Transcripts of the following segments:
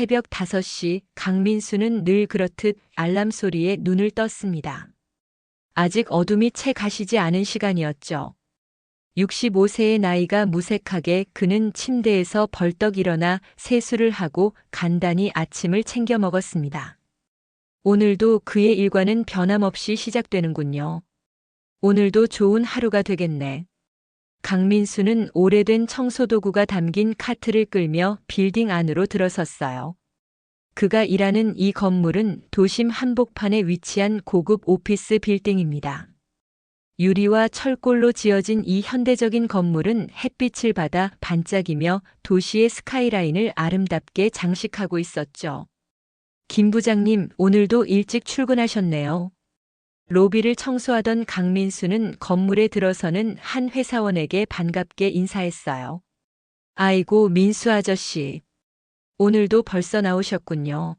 새벽 5시 강민수는 늘 그렇듯 알람 소리에 눈을 떴습니다. 아직 어둠이 채 가시지 않은 시간이었죠. 65세의 나이가 무색하게 그는 침대에서 벌떡 일어나 세수를 하고 간단히 아침을 챙겨 먹었습니다. 오늘도 그의 일과는 변함없이 시작되는군요. 오늘도 좋은 하루가 되겠네. 강민수는 오래된 청소도구가 담긴 카트를 끌며 빌딩 안으로 들어섰어요. 그가 일하는 이 건물은 도심 한복판에 위치한 고급 오피스 빌딩입니다. 유리와 철골로 지어진 이 현대적인 건물은 햇빛을 받아 반짝이며 도시의 스카이라인을 아름답게 장식하고 있었죠. 김 부장님, 오늘도 일찍 출근하셨네요. 로비를 청소하던 강민수는 건물에 들어서는 한 회사원에게 반갑게 인사했어요. 아이고, 민수 아저씨. 오늘도 벌써 나오셨군요.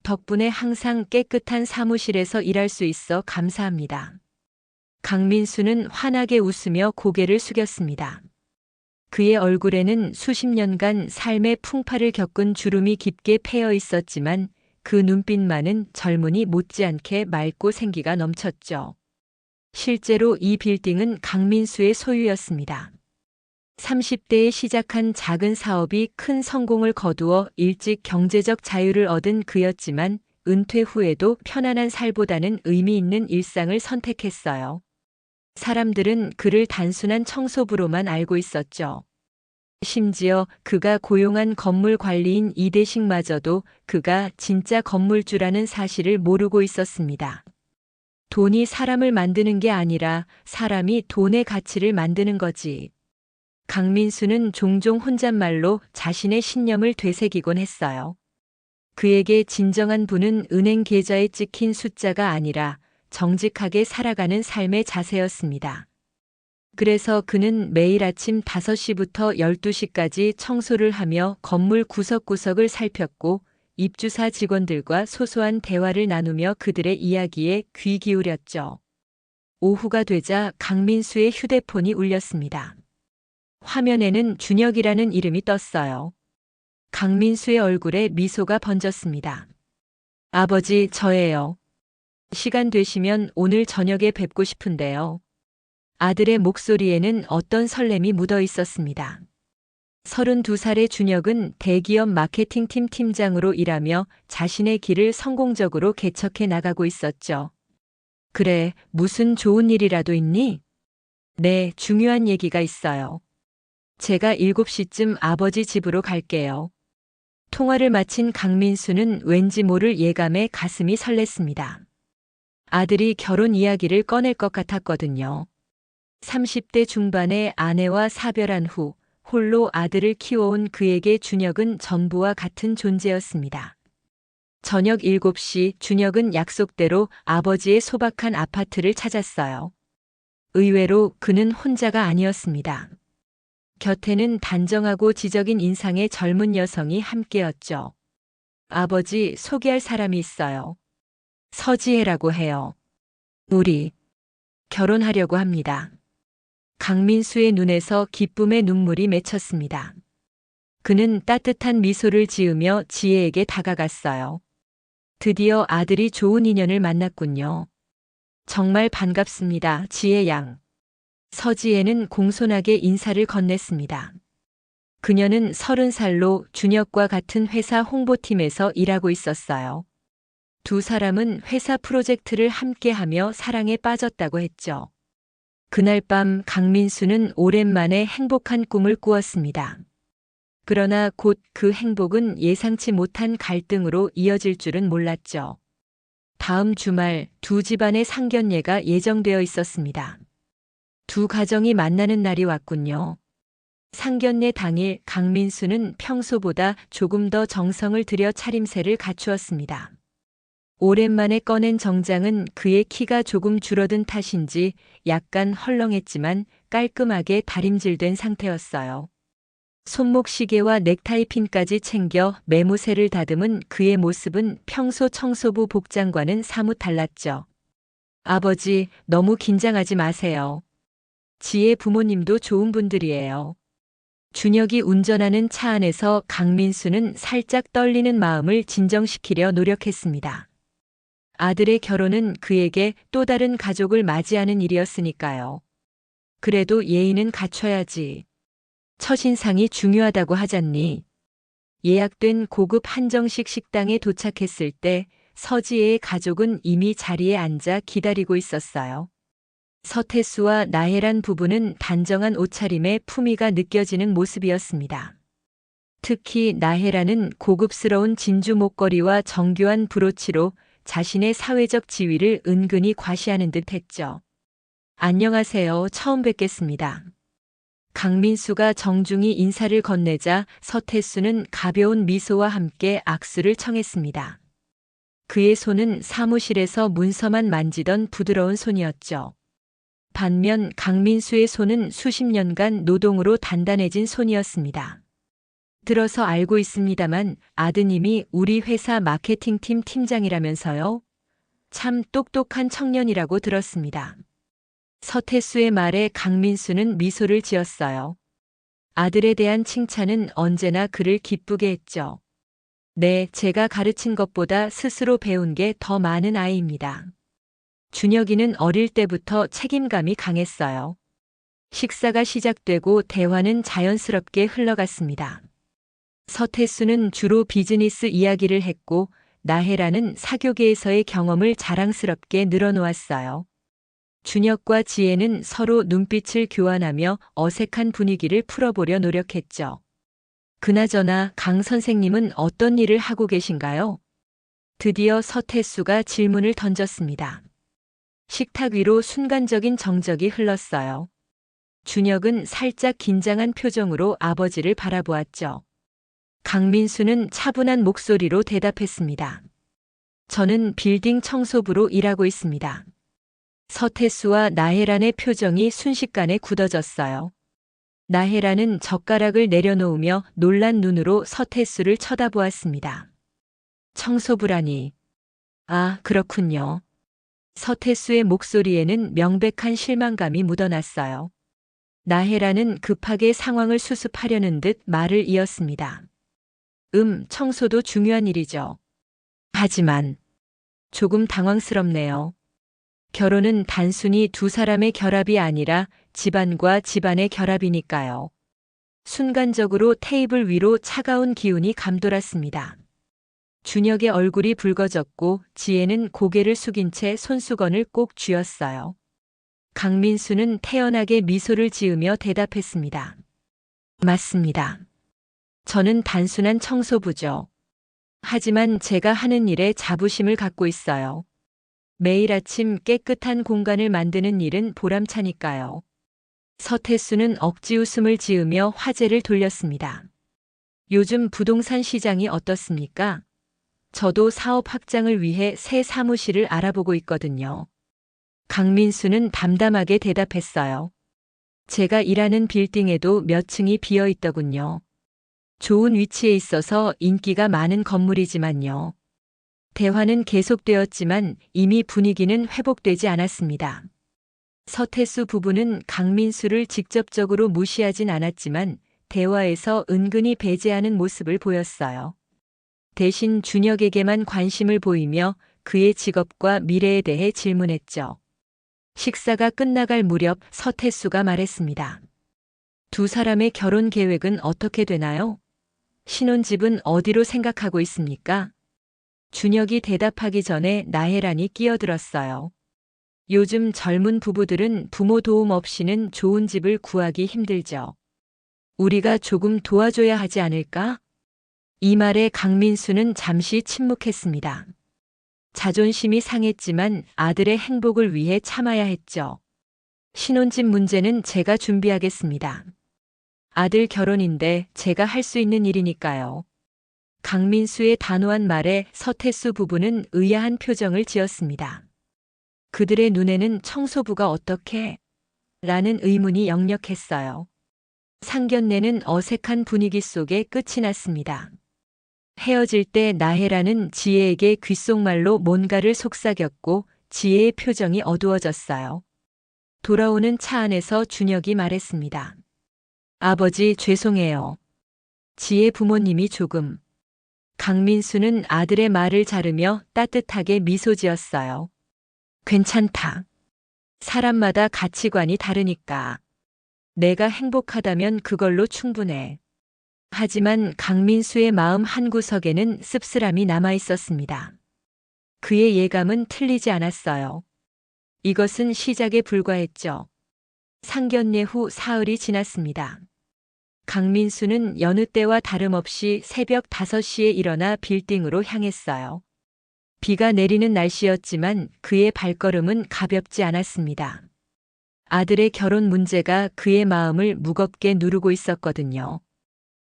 덕분에 항상 깨끗한 사무실에서 일할 수 있어 감사합니다. 강민수는 환하게 웃으며 고개를 숙였습니다. 그의 얼굴에는 수십 년간 삶의 풍파를 겪은 주름이 깊게 패여 있었지만 그 눈빛만은 젊은이 못지않게 맑고 생기가 넘쳤죠. 실제로 이 빌딩은 강민수의 소유였습니다. 30대에 시작한 작은 사업이 큰 성공을 거두어 일찍 경제적 자유를 얻은 그였지만 은퇴 후에도 편안한 살보다는 의미 있는 일상을 선택했어요. 사람들은 그를 단순한 청소부로만 알고 있었죠. 심지어 그가 고용한 건물 관리인 이대식마저도 그가 진짜 건물주라는 사실을 모르고 있었습니다. 돈이 사람을 만드는 게 아니라 사람이 돈의 가치를 만드는 거지. 강민수는 종종 혼잣말로 자신의 신념을 되새기곤 했어요. 그에게 진정한 부는 은행 계좌에 찍힌 숫자가 아니라 정직하게 살아가는 삶의 자세였습니다. 그래서 그는 매일 아침 5시부터 12시까지 청소를 하며 건물 구석구석을 살폈고 입주사 직원들과 소소한 대화를 나누며 그들의 이야기에 귀 기울였죠. 오후가 되자 강민수의 휴대폰이 울렸습니다. 화면에는 준혁이라는 이름이 떴어요. 강민수의 얼굴에 미소가 번졌습니다. 아버지, 저예요. 시간 되시면 오늘 저녁에 뵙고 싶은데요. 아들의 목소리에는 어떤 설렘이 묻어 있었습니다. 32살의 준혁은 대기업 마케팅팀 팀장으로 일하며 자신의 길을 성공적으로 개척해 나가고 있었죠. 그래, 무슨 좋은 일이라도 있니? 네, 중요한 얘기가 있어요. 제가 7시쯤 아버지 집으로 갈게요. 통화를 마친 강민수는 왠지 모를 예감에 가슴이 설렜습니다. 아들이 결혼 이야기를 꺼낼 것 같았거든요. 30대 중반의 아내와 사별한 후 홀로 아들을 키워온 그에게 준혁은 전부와 같은 존재였습니다. 저녁 7시 준혁은 약속대로 아버지의 소박한 아파트를 찾았어요. 의외로 그는 혼자가 아니었습니다. 곁에는 단정하고 지적인 인상의 젊은 여성이 함께였죠. 아버지, 소개할 사람이 있어요. 서지혜라고 해요. 우리 결혼하려고 합니다. 강민수의 눈에서 기쁨의 눈물이 맺혔습니다. 그는 따뜻한 미소를 지으며 지혜에게 다가갔어요. 드디어 아들이 좋은 인연을 만났군요. 정말 반갑습니다, 지혜 양. 서지혜는 공손하게 인사를 건넸습니다. 그녀는 30살로 준혁과 같은 회사 홍보팀에서 일하고 있었어요. 두 사람은 회사 프로젝트를 함께하며 사랑에 빠졌다고 했죠. 그날 밤 강민수는 오랜만에 행복한 꿈을 꾸었습니다. 그러나 곧 그 행복은 예상치 못한 갈등으로 이어질 줄은 몰랐죠. 다음 주말 두 집안의 상견례가 예정되어 있었습니다. 두 가정이 만나는 날이 왔군요. 상견례 당일 강민수는 평소보다 조금 더 정성을 들여 차림새를 갖추었습니다. 오랜만에 꺼낸 정장은 그의 키가 조금 줄어든 탓인지 약간 헐렁했지만 깔끔하게 다림질된 상태였어요. 손목 시계와 넥타이 핀까지 챙겨 매무새를 다듬은 그의 모습은 평소 청소부 복장과는 사뭇 달랐죠. 아버지, 너무 긴장하지 마세요. 지혜 부모님도 좋은 분들이에요. 준혁이 운전하는 차 안에서 강민수는 살짝 떨리는 마음을 진정시키려 노력했습니다. 아들의 결혼은 그에게 또 다른 가족을 맞이하는 일이었으니까요. 그래도 예의는 갖춰야지. 첫인상이 중요하다고 하잖니. 예약된 고급 한정식 식당에 도착했을 때 서지혜의 가족은 이미 자리에 앉아 기다리고 있었어요. 서태수와 나혜란 부부는 단정한 옷차림에 품위가 느껴지는 모습이었습니다. 특히 나혜란은 고급스러운 진주 목걸이와 정교한 브로치로 자신의 사회적 지위를 은근히 과시하는 듯 했죠. 안녕하세요. 처음 뵙겠습니다. 강민수가 정중히 인사를 건네자 서태수는 가벼운 미소와 함께 악수를 청했습니다. 그의 손은 사무실에서 문서만 만지던 부드러운 손이었죠. 반면 강민수의 손은 수십 년간 노동으로 단단해진 손이었습니다. 들어서 알고 있습니다만 아드님이 우리 회사 마케팅팀 팀장이라면서요? 참 똑똑한 청년이라고 들었습니다. 서태수의 말에 강민수는 미소를 지었어요. 아들에 대한 칭찬은 언제나 그를 기쁘게 했죠. 네, 제가 가르친 것보다 스스로 배운 게 더 많은 아이입니다. 준혁이는 어릴 때부터 책임감이 강했어요. 식사가 시작되고 대화는 자연스럽게 흘러갔습니다. 서태수는 주로 비즈니스 이야기를 했고 나혜라는 사교계에서의 경험을 자랑스럽게 늘어놓았어요. 준혁과 지혜는 서로 눈빛을 교환하며 어색한 분위기를 풀어보려 노력했죠. 그나저나 강 선생님은 어떤 일을 하고 계신가요? 드디어 서태수가 질문을 던졌습니다. 식탁 위로 순간적인 정적이 흘렀어요. 준혁은 살짝 긴장한 표정으로 아버지를 바라보았죠. 강민수는 차분한 목소리로 대답했습니다. 저는 빌딩 청소부로 일하고 있습니다. 서태수와 나혜란의 표정이 순식간에 굳어졌어요. 나혜란은 젓가락을 내려놓으며 놀란 눈으로 서태수를 쳐다보았습니다. 청소부라니. 아, 그렇군요. 서태수의 목소리에는 명백한 실망감이 묻어났어요. 나혜란은 급하게 상황을 수습하려는 듯 말을 이었습니다. 청소도 중요한 일이죠. 하지만 조금 당황스럽네요. 결혼은 단순히 두 사람의 결합이 아니라 집안과 집안의 결합이니까요. 순간적으로 테이블 위로 차가운 기운이 감돌았습니다. 준혁의 얼굴이 붉어졌고 지혜는 고개를 숙인 채 손수건을 꼭 쥐었어요. 강민수는 태연하게 미소를 지으며 대답했습니다. 맞습니다. 저는 단순한 청소부죠. 하지만 제가 하는 일에 자부심을 갖고 있어요. 매일 아침 깨끗한 공간을 만드는 일은 보람차니까요. 서태수는 억지 웃음을 지으며 화제를 돌렸습니다. 요즘 부동산 시장이 어떻습니까? 저도 사업 확장을 위해 새 사무실을 알아보고 있거든요. 강민수는 담담하게 대답했어요. 제가 일하는 빌딩에도 몇 층이 비어 있더군요. 좋은 위치에 있어서 인기가 많은 건물이지만요. 대화는 계속되었지만 이미 분위기는 회복되지 않았습니다. 서태수 부부는 강민수를 직접적으로 무시하진 않았지만 대화에서 은근히 배제하는 모습을 보였어요. 대신 준혁에게만 관심을 보이며 그의 직업과 미래에 대해 질문했죠. 식사가 끝나갈 무렵 서태수가 말했습니다. 두 사람의 결혼 계획은 어떻게 되나요? 신혼집은 어디로 생각하고 있습니까? 준혁이 대답하기 전에 나혜란이 끼어들었어요. 요즘 젊은 부부들은 부모 도움 없이는 좋은 집을 구하기 힘들죠. 우리가 조금 도와줘야 하지 않을까? 이 말에 강민수는 잠시 침묵했습니다. 자존심이 상했지만 아들의 행복을 위해 참아야 했죠. 신혼집 문제는 제가 준비하겠습니다. 아들 결혼인데 제가 할 수 있는 일이니까요. 강민수의 단호한 말에 서태수 부부는 의아한 표정을 지었습니다. 그들의 눈에는 청소부가 어떻게? 라는 의문이 역력했어요. 상견례는 어색한 분위기 속에 끝이 났습니다. 헤어질 때 나혜라는 지혜에게 귓속말로 뭔가를 속삭였고 지혜의 표정이 어두워졌어요. 돌아오는 차 안에서 준혁이 말했습니다. 아버지, 죄송해요. 지혜 부모님이 조금. 강민수는 아들의 말을 자르며 따뜻하게 미소 지었어요. 괜찮다. 사람마다 가치관이 다르니까. 내가 행복하다면 그걸로 충분해. 하지만 강민수의 마음 한구석에는 씁쓸함이 남아 있었습니다. 그의 예감은 틀리지 않았어요. 이것은 시작에 불과했죠. 상견례 후 사흘이 지났습니다. 강민수는 여느 때와 다름없이 새벽 5시에 일어나 빌딩으로 향했어요. 비가 내리는 날씨였지만 그의 발걸음은 가볍지 않았습니다. 아들의 결혼 문제가 그의 마음을 무겁게 누르고 있었거든요.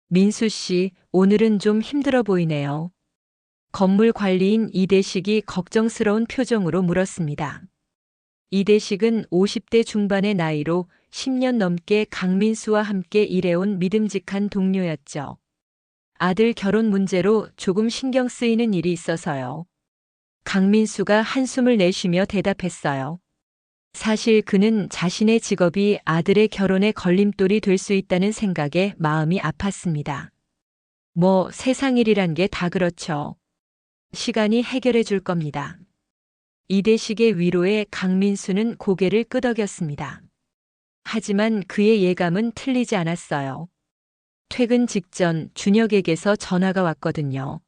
민수 씨, 오늘은 좀 힘들어 보이네요. 건물 관리인 이대식이 걱정스러운 표정으로 물었습니다. 이대식은 50대 중반의 나이로 10년 넘게 강민수와 함께 일해온 믿음직한 동료였죠. 아들 결혼 문제로 조금 신경 쓰이는 일이 있어서요. 강민수가 한숨을 내쉬며 대답했어요. 사실 그는 자신의 직업이 아들의 결혼에 걸림돌이 될 수 있다는 생각에 마음이 아팠습니다. 뭐 세상 일이란 게 다 그렇죠. 시간이 해결해 줄 겁니다. 이대식의 위로에 강민수는 고개를 끄덕였습니다. 하지만 그의 예감은 틀리지 않았어요. 퇴근 직전 준혁에게서 전화가 왔거든요.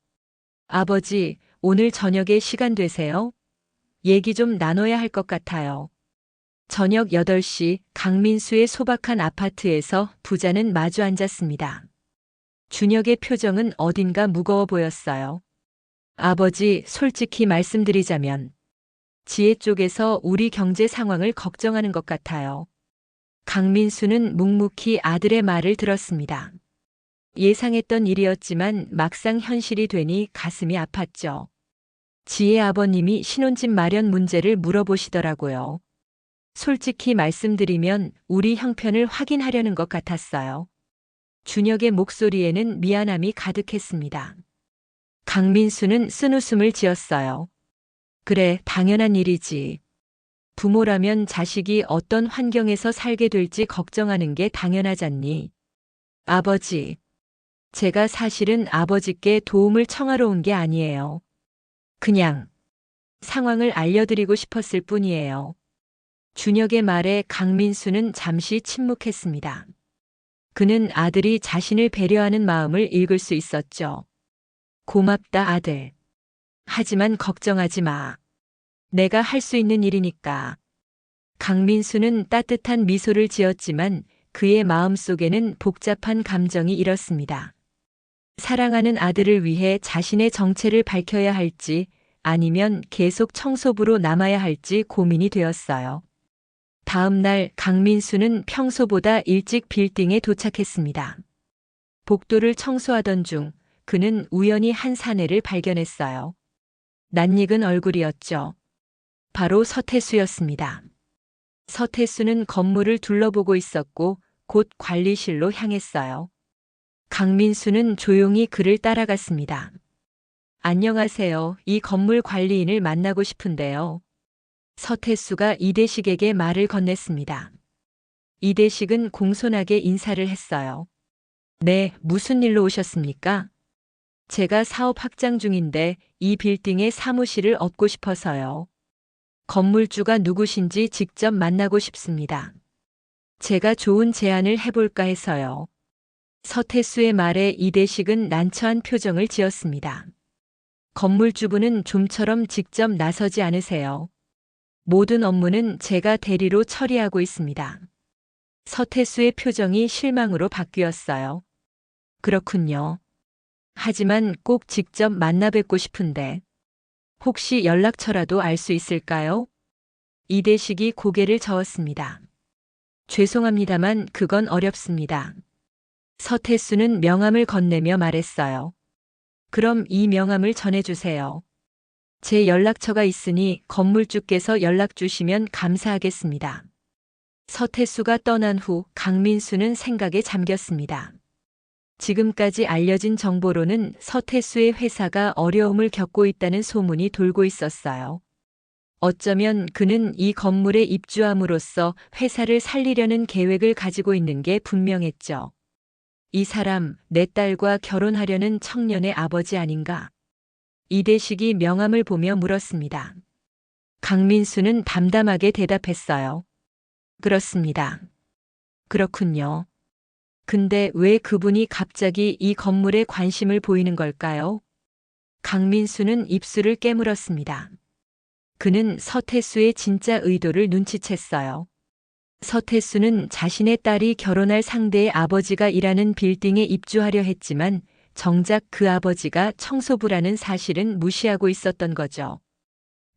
아버지, 오늘 저녁에 시간 되세요? 얘기 좀 나눠야 할 것 같아요. 저녁 8시 강민수의 소박한 아파트에서 부자는 마주 앉았습니다. 준혁의 표정은 어딘가 무거워 보였어요. 아버지, 솔직히 말씀드리자면 지혜 쪽에서 우리 경제 상황을 걱정하는 것 같아요. 강민수는 묵묵히 아들의 말을 들었습니다. 예상했던 일이었지만 막상 현실이 되니 가슴이 아팠죠. 지혜 아버님이 신혼집 마련 문제를 물어보시더라고요. 솔직히 말씀드리면 우리 형편을 확인하려는 것 같았어요. 준혁의 목소리에는 미안함이 가득했습니다. 강민수는 쓴웃음을 지었어요. 그래, 당연한 일이지. 부모라면 자식이 어떤 환경에서 살게 될지 걱정하는 게 당연하잖니. 아버지, 제가 사실은 아버지께 도움을 청하러 온 게 아니에요. 그냥 상황을 알려드리고 싶었을 뿐이에요. 준혁의 말에 강민수는 잠시 침묵했습니다. 그는 아들이 자신을 배려하는 마음을 읽을 수 있었죠. 고맙다, 아들. 하지만 걱정하지 마. 내가 할 수 있는 일이니까. 강민수는 따뜻한 미소를 지었지만 그의 마음속에는 복잡한 감정이 일었습니다. 사랑하는 아들을 위해 자신의 정체를 밝혀야 할지 아니면 계속 청소부로 남아야 할지 고민이 되었어요. 다음 날 강민수는 평소보다 일찍 빌딩에 도착했습니다. 복도를 청소하던 중 그는 우연히 한 사내를 발견했어요. 낯익은 얼굴이었죠. 바로 서태수였습니다. 서태수는 건물을 둘러보고 있었고 곧 관리실로 향했어요. 강민수는 조용히 그를 따라갔습니다. 안녕하세요. 이 건물 관리인을 만나고 싶은데요. 서태수가 이대식에게 말을 건넸습니다. 이대식은 공손하게 인사를 했어요. 네, 무슨 일로 오셨습니까? 제가 사업 확장 중인데 이 빌딩에 사무실을 얻고 싶어서요. 건물주가 누구신지 직접 만나고 싶습니다. 제가 좋은 제안을 해볼까 해서요. 서태수의 말에 이대식은 난처한 표정을 지었습니다. 건물주분은 좀처럼 직접 나서지 않으세요. 모든 업무는 제가 대리로 처리하고 있습니다. 서태수의 표정이 실망으로 바뀌었어요. 그렇군요. 하지만 꼭 직접 만나 뵙고 싶은데 혹시 연락처라도 알 수 있을까요? 이대식이 고개를 저었습니다. 죄송합니다만 그건 어렵습니다. 서태수는 명함을 건네며 말했어요. 그럼 이 명함을 전해주세요. 제 연락처가 있으니 건물주께서 연락 주시면 감사하겠습니다. 서태수가 떠난 후 강민수는 생각에 잠겼습니다. 지금까지 알려진 정보로는 서태수의 회사가 어려움을 겪고 있다는 소문이 돌고 있었어요. 어쩌면 그는 이 건물에 입주함으로써 회사를 살리려는 계획을 가지고 있는 게 분명했죠. 이 사람, 내 딸과 결혼하려는 청년의 아버지 아닌가? 이대식이 명함을 보며 물었습니다. 강민수는 담담하게 대답했어요. 그렇습니다. 그렇군요. 근데 왜 그분이 갑자기 이 건물에 관심을 보이는 걸까요? 강민수는 입술을 깨물었습니다. 그는 서태수의 진짜 의도를 눈치챘어요. 서태수는 자신의 딸이 결혼할 상대의 아버지가 일하는 빌딩에 입주하려 했지만 정작 그 아버지가 청소부라는 사실은 무시하고 있었던 거죠.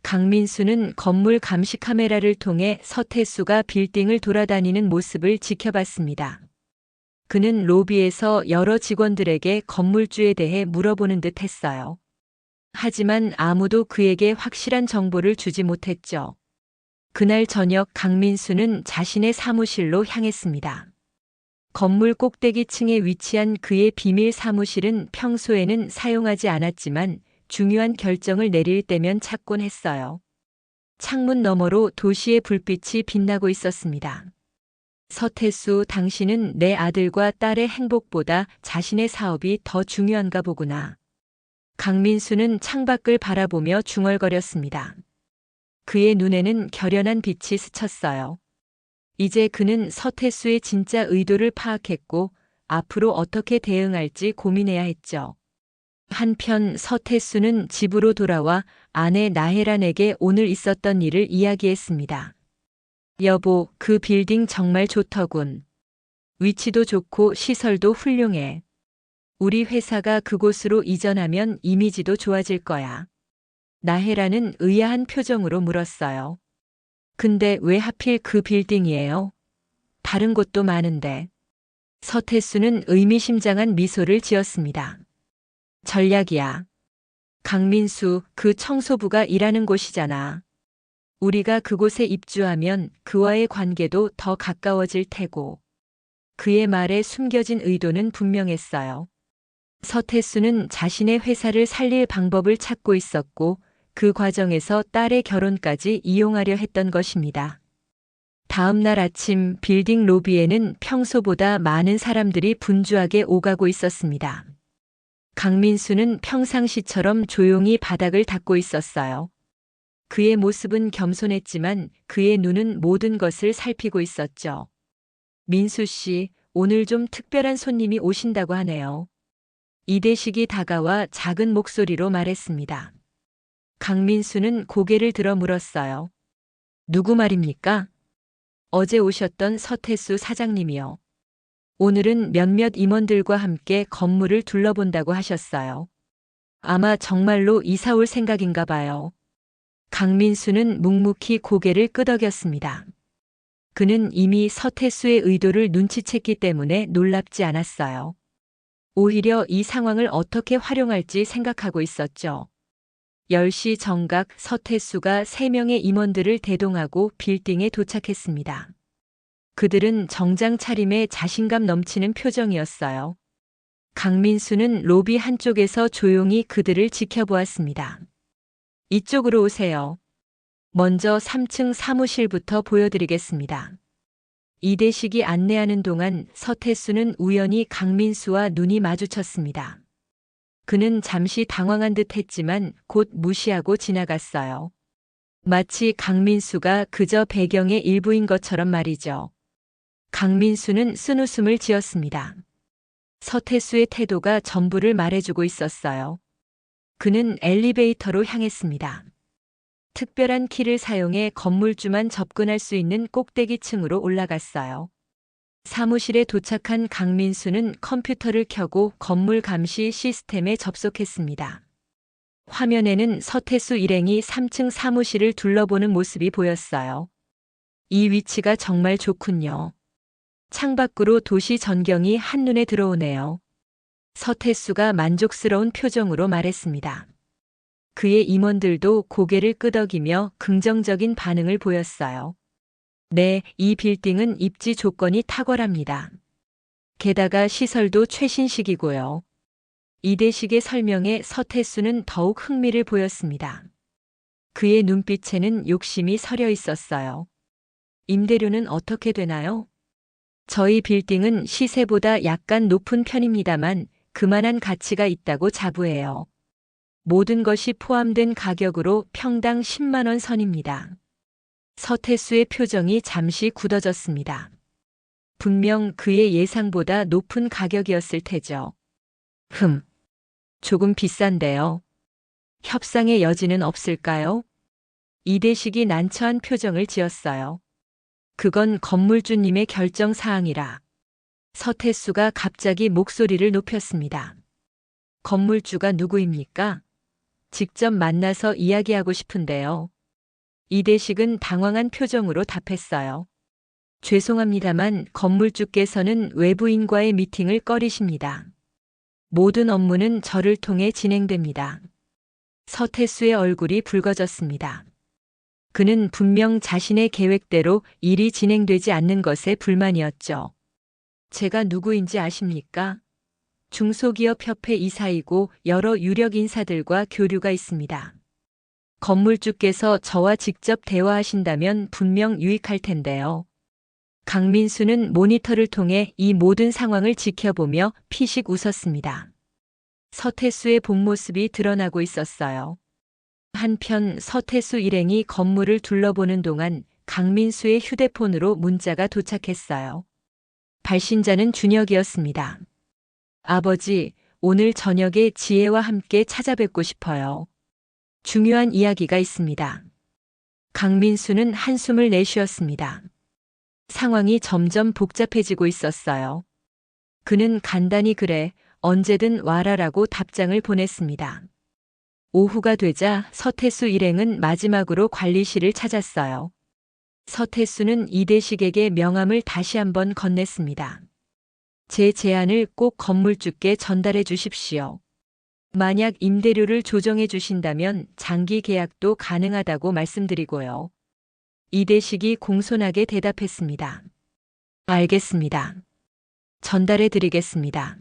강민수는 건물 감시 카메라를 통해 서태수가 빌딩을 돌아다니는 모습을 지켜봤습니다. 그는 로비에서 여러 직원들에게 건물주에 대해 물어보는 듯 했어요. 하지만 아무도 그에게 확실한 정보를 주지 못했죠. 그날 저녁 강민수는 자신의 사무실로 향했습니다. 건물 꼭대기층에 위치한 그의 비밀 사무실은 평소에는 사용하지 않았지만 중요한 결정을 내릴 때면 찾곤 했어요. 창문 너머로 도시의 불빛이 빛나고 있었습니다. 서태수, 당신은 내 아들과 딸의 행복보다 자신의 사업이 더 중요한가 보구나. 강민수는 창밖을 바라보며 중얼거렸습니다. 그의 눈에는 결연한 빛이 스쳤어요. 이제 그는 서태수의 진짜 의도를 파악했고 앞으로 어떻게 대응할지 고민해야 했죠. 한편 서태수는 집으로 돌아와 아내 나혜란에게 오늘 있었던 일을 이야기했습니다. 여보, 그 빌딩 정말 좋더군. 위치도 좋고 시설도 훌륭해. 우리 회사가 그곳으로 이전하면 이미지도 좋아질 거야. 나혜란은 의아한 표정으로 물었어요. 근데 왜 하필 그 빌딩이에요? 다른 곳도 많은데. 서태수는 의미심장한 미소를 지었습니다. 전략이야. 강민수, 그 청소부가 일하는 곳이잖아. 우리가 그곳에 입주하면 그와의 관계도 더 가까워질 테고. 그의 말에 숨겨진 의도는 분명했어요. 서태수는 자신의 회사를 살릴 방법을 찾고 있었고 그 과정에서 딸의 결혼까지 이용하려 했던 것입니다. 다음 날 아침 빌딩 로비에는 평소보다 많은 사람들이 분주하게 오가고 있었습니다. 강민수는 평상시처럼 조용히 바닥을 닦고 있었어요. 그의 모습은 겸손했지만 그의 눈은 모든 것을 살피고 있었죠. 민수 씨, 오늘 좀 특별한 손님이 오신다고 하네요. 이대식이 다가와 작은 목소리로 말했습니다. 강민수는 고개를 들어 물었어요. 누구 말입니까? 어제 오셨던 서태수 사장님이요. 오늘은 몇몇 임원들과 함께 건물을 둘러본다고 하셨어요. 아마 정말로 이사 올 생각인가 봐요. 강민수는 묵묵히 고개를 끄덕였습니다. 그는 이미 서태수의 의도를 눈치챘기 때문에 놀랍지 않았어요. 오히려 이 상황을 어떻게 활용할지 생각하고 있었죠. 10시 정각 서태수가 3명의 임원들을 대동하고 빌딩에 도착했습니다. 그들은 정장 차림에 자신감 넘치는 표정이었어요. 강민수는 로비 한쪽에서 조용히 그들을 지켜보았습니다. 이쪽으로 오세요. 먼저 3층 사무실부터 보여드리겠습니다. 이대식이 안내하는 동안 서태수는 우연히 강민수와 눈이 마주쳤습니다. 그는 잠시 당황한 듯 했지만 곧 무시하고 지나갔어요. 마치 강민수가 그저 배경의 일부인 것처럼 말이죠. 강민수는 쓴웃음을 지었습니다. 서태수의 태도가 전부를 말해주고 있었어요. 그는 엘리베이터로 향했습니다. 특별한 키를 사용해 건물주만 접근할 수 있는 꼭대기층으로 올라갔어요. 사무실에 도착한 강민수는 컴퓨터를 켜고 건물 감시 시스템에 접속했습니다. 화면에는 서태수 일행이 3층 사무실을 둘러보는 모습이 보였어요. 이 위치가 정말 좋군요. 창밖으로 도시 전경이 한눈에 들어오네요. 서태수가 만족스러운 표정으로 말했습니다. 그의 임원들도 고개를 끄덕이며 긍정적인 반응을 보였어요. 네, 이 빌딩은 입지 조건이 탁월합니다. 게다가 시설도 최신식이고요. 이대식의 설명에 서태수는 더욱 흥미를 보였습니다. 그의 눈빛에는 욕심이 서려 있었어요. 임대료는 어떻게 되나요? 저희 빌딩은 시세보다 약간 높은 편입니다만 그만한 가치가 있다고 자부해요. 모든 것이 포함된 가격으로 평당 10만 원 선입니다. 서태수의 표정이 잠시 굳어졌습니다. 분명 그의 예상보다 높은 가격이었을 테죠. 조금 비싼데요. 협상의 여지는 없을까요? 이대식이 난처한 표정을 지었어요. 그건 건물주님의 결정 사항이라. 서태수가 갑자기 목소리를 높였습니다. 건물주가 누구입니까? 직접 만나서 이야기하고 싶은데요. 이대식은 당황한 표정으로 답했어요. 죄송합니다만 건물주께서는 외부인과의 미팅을 꺼리십니다. 모든 업무는 저를 통해 진행됩니다. 서태수의 얼굴이 붉어졌습니다. 그는 분명 자신의 계획대로 일이 진행되지 않는 것에 불만이었죠. 제가 누구인지 아십니까? 중소기업협회 이사이고 여러 유력 인사들과 교류가 있습니다. 건물주께서 저와 직접 대화하신다면 분명 유익할 텐데요. 강민수는 모니터를 통해 이 모든 상황을 지켜보며 피식 웃었습니다. 서태수의 본 모습이 드러나고 있었어요. 한편 서태수 일행이 건물을 둘러보는 동안 강민수의 휴대폰으로 문자가 도착했어요. 발신자는 준혁이었습니다. 아버지, 오늘 저녁에 지혜와 함께 찾아뵙고 싶어요. 중요한 이야기가 있습니다. 강민수는 한숨을 내쉬었습니다. 상황이 점점 복잡해지고 있었어요. 그는 간단히 그래, 언제든 와라라고 답장을 보냈습니다. 오후가 되자 서태수 일행은 마지막으로 관리실을 찾았어요. 서태수는 이대식에게 명함을 다시 한번 건넸습니다. 제 제안을 꼭 건물주께 전달해 주십시오. 만약 임대료를 조정해 주신다면 장기 계약도 가능하다고 말씀드리고요. 이대식이 공손하게 대답했습니다. 알겠습니다. 전달해 드리겠습니다.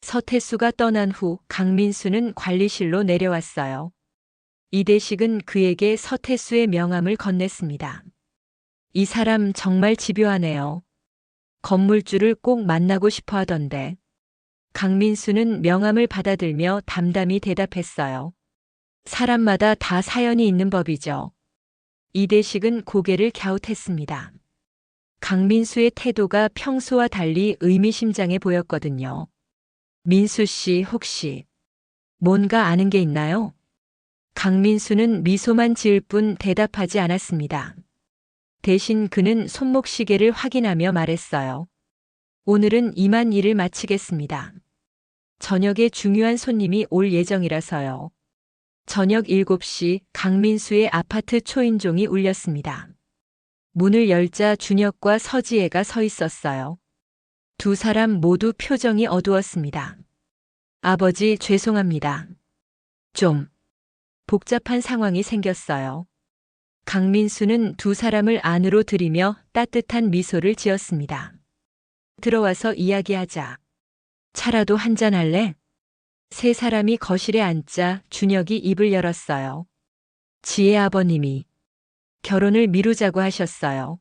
서태수가 떠난 후 강민수는 관리실로 내려왔어요. 이대식은 그에게 서태수의 명함을 건넸습니다. 이 사람 정말 집요하네요. 건물주를 꼭 만나고 싶어 하던데. 강민수는 명함을 받아들며 담담히 대답했어요. 사람마다 다 사연이 있는 법이죠. 이대식은 고개를 갸웃했습니다. 강민수의 태도가 평소와 달리 의미심장해 보였거든요. 민수 씨 혹시 뭔가 아는 게 있나요? 강민수는 미소만 지을 뿐 대답하지 않았습니다. 대신 그는 손목시계를 확인하며 말했어요. 오늘은 이만 일을 마치겠습니다. 저녁에 중요한 손님이 올 예정이라서요. 저녁 7시 강민수의 아파트 초인종이 울렸습니다. 문을 열자 준혁과 서지혜가 서 있었어요. 두 사람 모두 표정이 어두웠습니다. 아버지 죄송합니다. 좀 복잡한 상황이 생겼어요. 강민수는 두 사람을 안으로 들이며 따뜻한 미소를 지었습니다. 들어와서 이야기하자. 차라도 한잔 할래? 세 사람이 거실에 앉자 준혁이 입을 열었어요. 지혜 아버님이 결혼을 미루자고 하셨어요.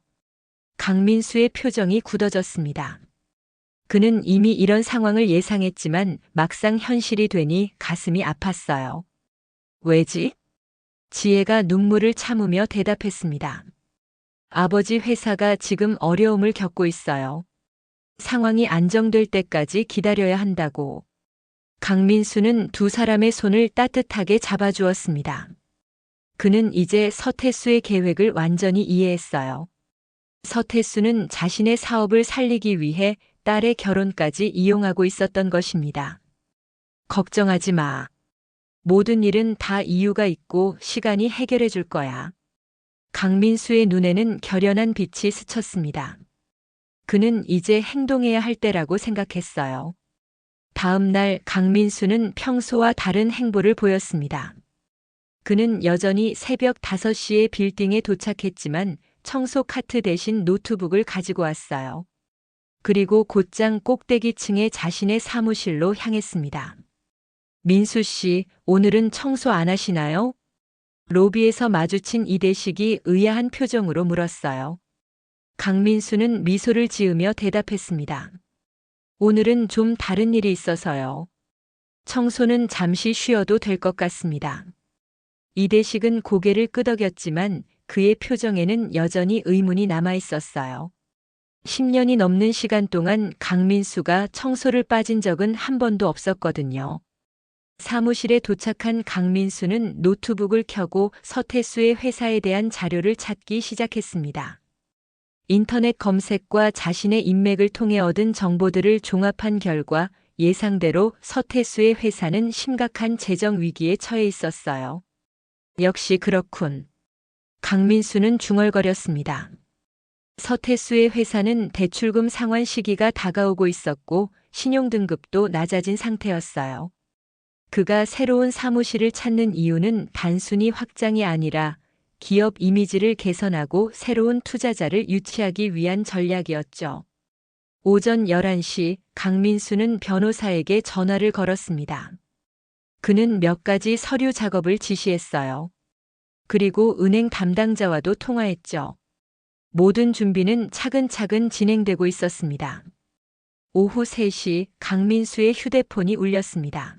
강민수의 표정이 굳어졌습니다. 그는 이미 이런 상황을 예상했지만 막상 현실이 되니 가슴이 아팠어요. 왜지? 지혜가 눈물을 참으며 대답했습니다. 아버지 회사가 지금 어려움을 겪고 있어요. 상황이 안정될 때까지 기다려야 한다고. 강민수는 두 사람의 손을 따뜻하게 잡아주었습니다. 그는 이제 서태수의 계획을 완전히 이해했어요. 서태수는 자신의 사업을 살리기 위해 딸의 결혼까지 이용하고 있었던 것입니다. 걱정하지 마. 모든 일은 다 이유가 있고 시간이 해결해 줄 거야. 강민수의 눈에는 결연한 빛이 스쳤습니다. 그는 이제 행동해야 할 때라고 생각했어요. 다음 날 강민수는 평소와 다른 행보를 보였습니다. 그는 여전히 새벽 5시에 빌딩에 도착했지만 청소 카트 대신 노트북을 가지고 왔어요. 그리고 곧장 꼭대기층의 자신의 사무실로 향했습니다. 민수 씨, 오늘은 청소 안 하시나요? 로비에서 마주친 이대식이 의아한 표정으로 물었어요. 강민수는 미소를 지으며 대답했습니다. 오늘은 좀 다른 일이 있어서요. 청소는 잠시 쉬어도 될 것 같습니다. 이대식은 고개를 끄덕였지만 그의 표정에는 여전히 의문이 남아 있었어요. 10년이 넘는 시간 동안 강민수가 청소를 빠진 적은 한 번도 없었거든요. 사무실에 도착한 강민수는 노트북을 켜고 서태수의 회사에 대한 자료를 찾기 시작했습니다. 인터넷 검색과 자신의 인맥을 통해 얻은 정보들을 종합한 결과 예상대로 서태수의 회사는 심각한 재정 위기에 처해 있었어요. 역시 그렇군. 강민수는 중얼거렸습니다. 서태수의 회사는 대출금 상환 시기가 다가오고 있었고 신용등급도 낮아진 상태였어요. 그가 새로운 사무실을 찾는 이유는 단순히 확장이 아니라 기업 이미지를 개선하고 새로운 투자자를 유치하기 위한 전략이었죠. 오전 11시 강민수는 변호사에게 전화를 걸었습니다. 그는 몇 가지 서류 작업을 지시했어요. 그리고 은행 담당자와도 통화했죠. 모든 준비는 차근차근 진행되고 있었습니다. 오후 3시 강민수의 휴대폰이 울렸습니다.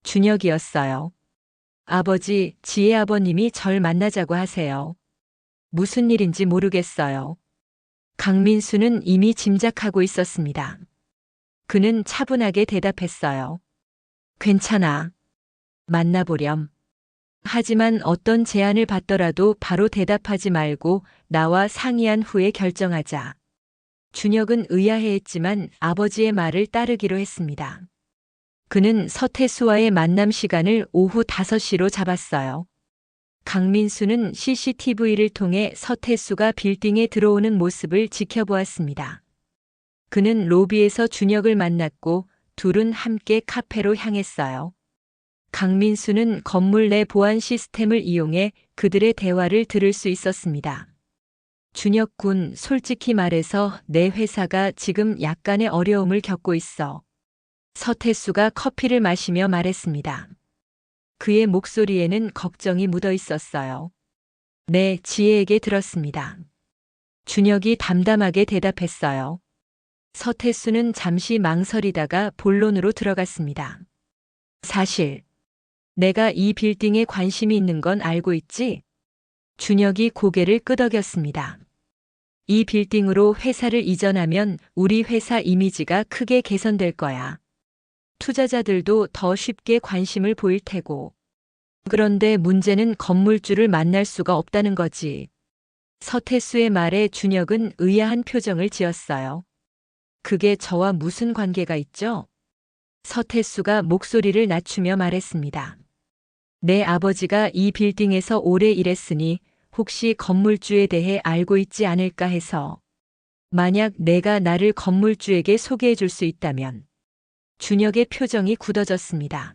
준혁이었어요. 아버지, 지혜 아버님이 절 만나자고 하세요. 무슨 일인지 모르겠어요. 강민수는 이미 짐작하고 있었습니다. 그는 차분하게 대답했어요. 괜찮아. 만나보렴. 하지만 어떤 제안을 받더라도 바로 대답하지 말고 나와 상의한 후에 결정하자. 준혁은 의아해했지만 아버지의 말을 따르기로 했습니다. 그는 서태수와의 만남 시간을 오후 5시로 잡았어요. 강민수는 CCTV를 통해 서태수가 빌딩에 들어오는 모습을 지켜보았습니다. 그는 로비에서 준혁을 만났고 둘은 함께 카페로 향했어요. 강민수는 건물 내 보안 시스템을 이용해 그들의 대화를 들을 수 있었습니다. 준혁 군, 솔직히 말해서 내 회사가 지금 약간의 어려움을 겪고 있어. 서태수가 커피를 마시며 말했습니다. 그의 목소리에는 걱정이 묻어 있었어요. 네, 지혜에게 들었습니다. 준혁이 담담하게 대답했어요. 서태수는 잠시 망설이다가 본론으로 들어갔습니다. 사실, 내가 이 빌딩에 관심이 있는 건 알고 있지? 준혁이 고개를 끄덕였습니다. 이 빌딩으로 회사를 이전하면 우리 회사 이미지가 크게 개선될 거야. 투자자들도 더 쉽게 관심을 보일 테고. 그런데 문제는 건물주를 만날 수가 없다는 거지. 서태수의 말에 준혁은 의아한 표정을 지었어요. 그게 저와 무슨 관계가 있죠? 서태수가 목소리를 낮추며 말했습니다. 내 아버지가 이 빌딩에서 오래 일했으니 혹시 건물주에 대해 알고 있지 않을까 해서. 만약 내가 나를 건물주에게 소개해 줄 수 있다면. 준혁의 표정이 굳어졌습니다.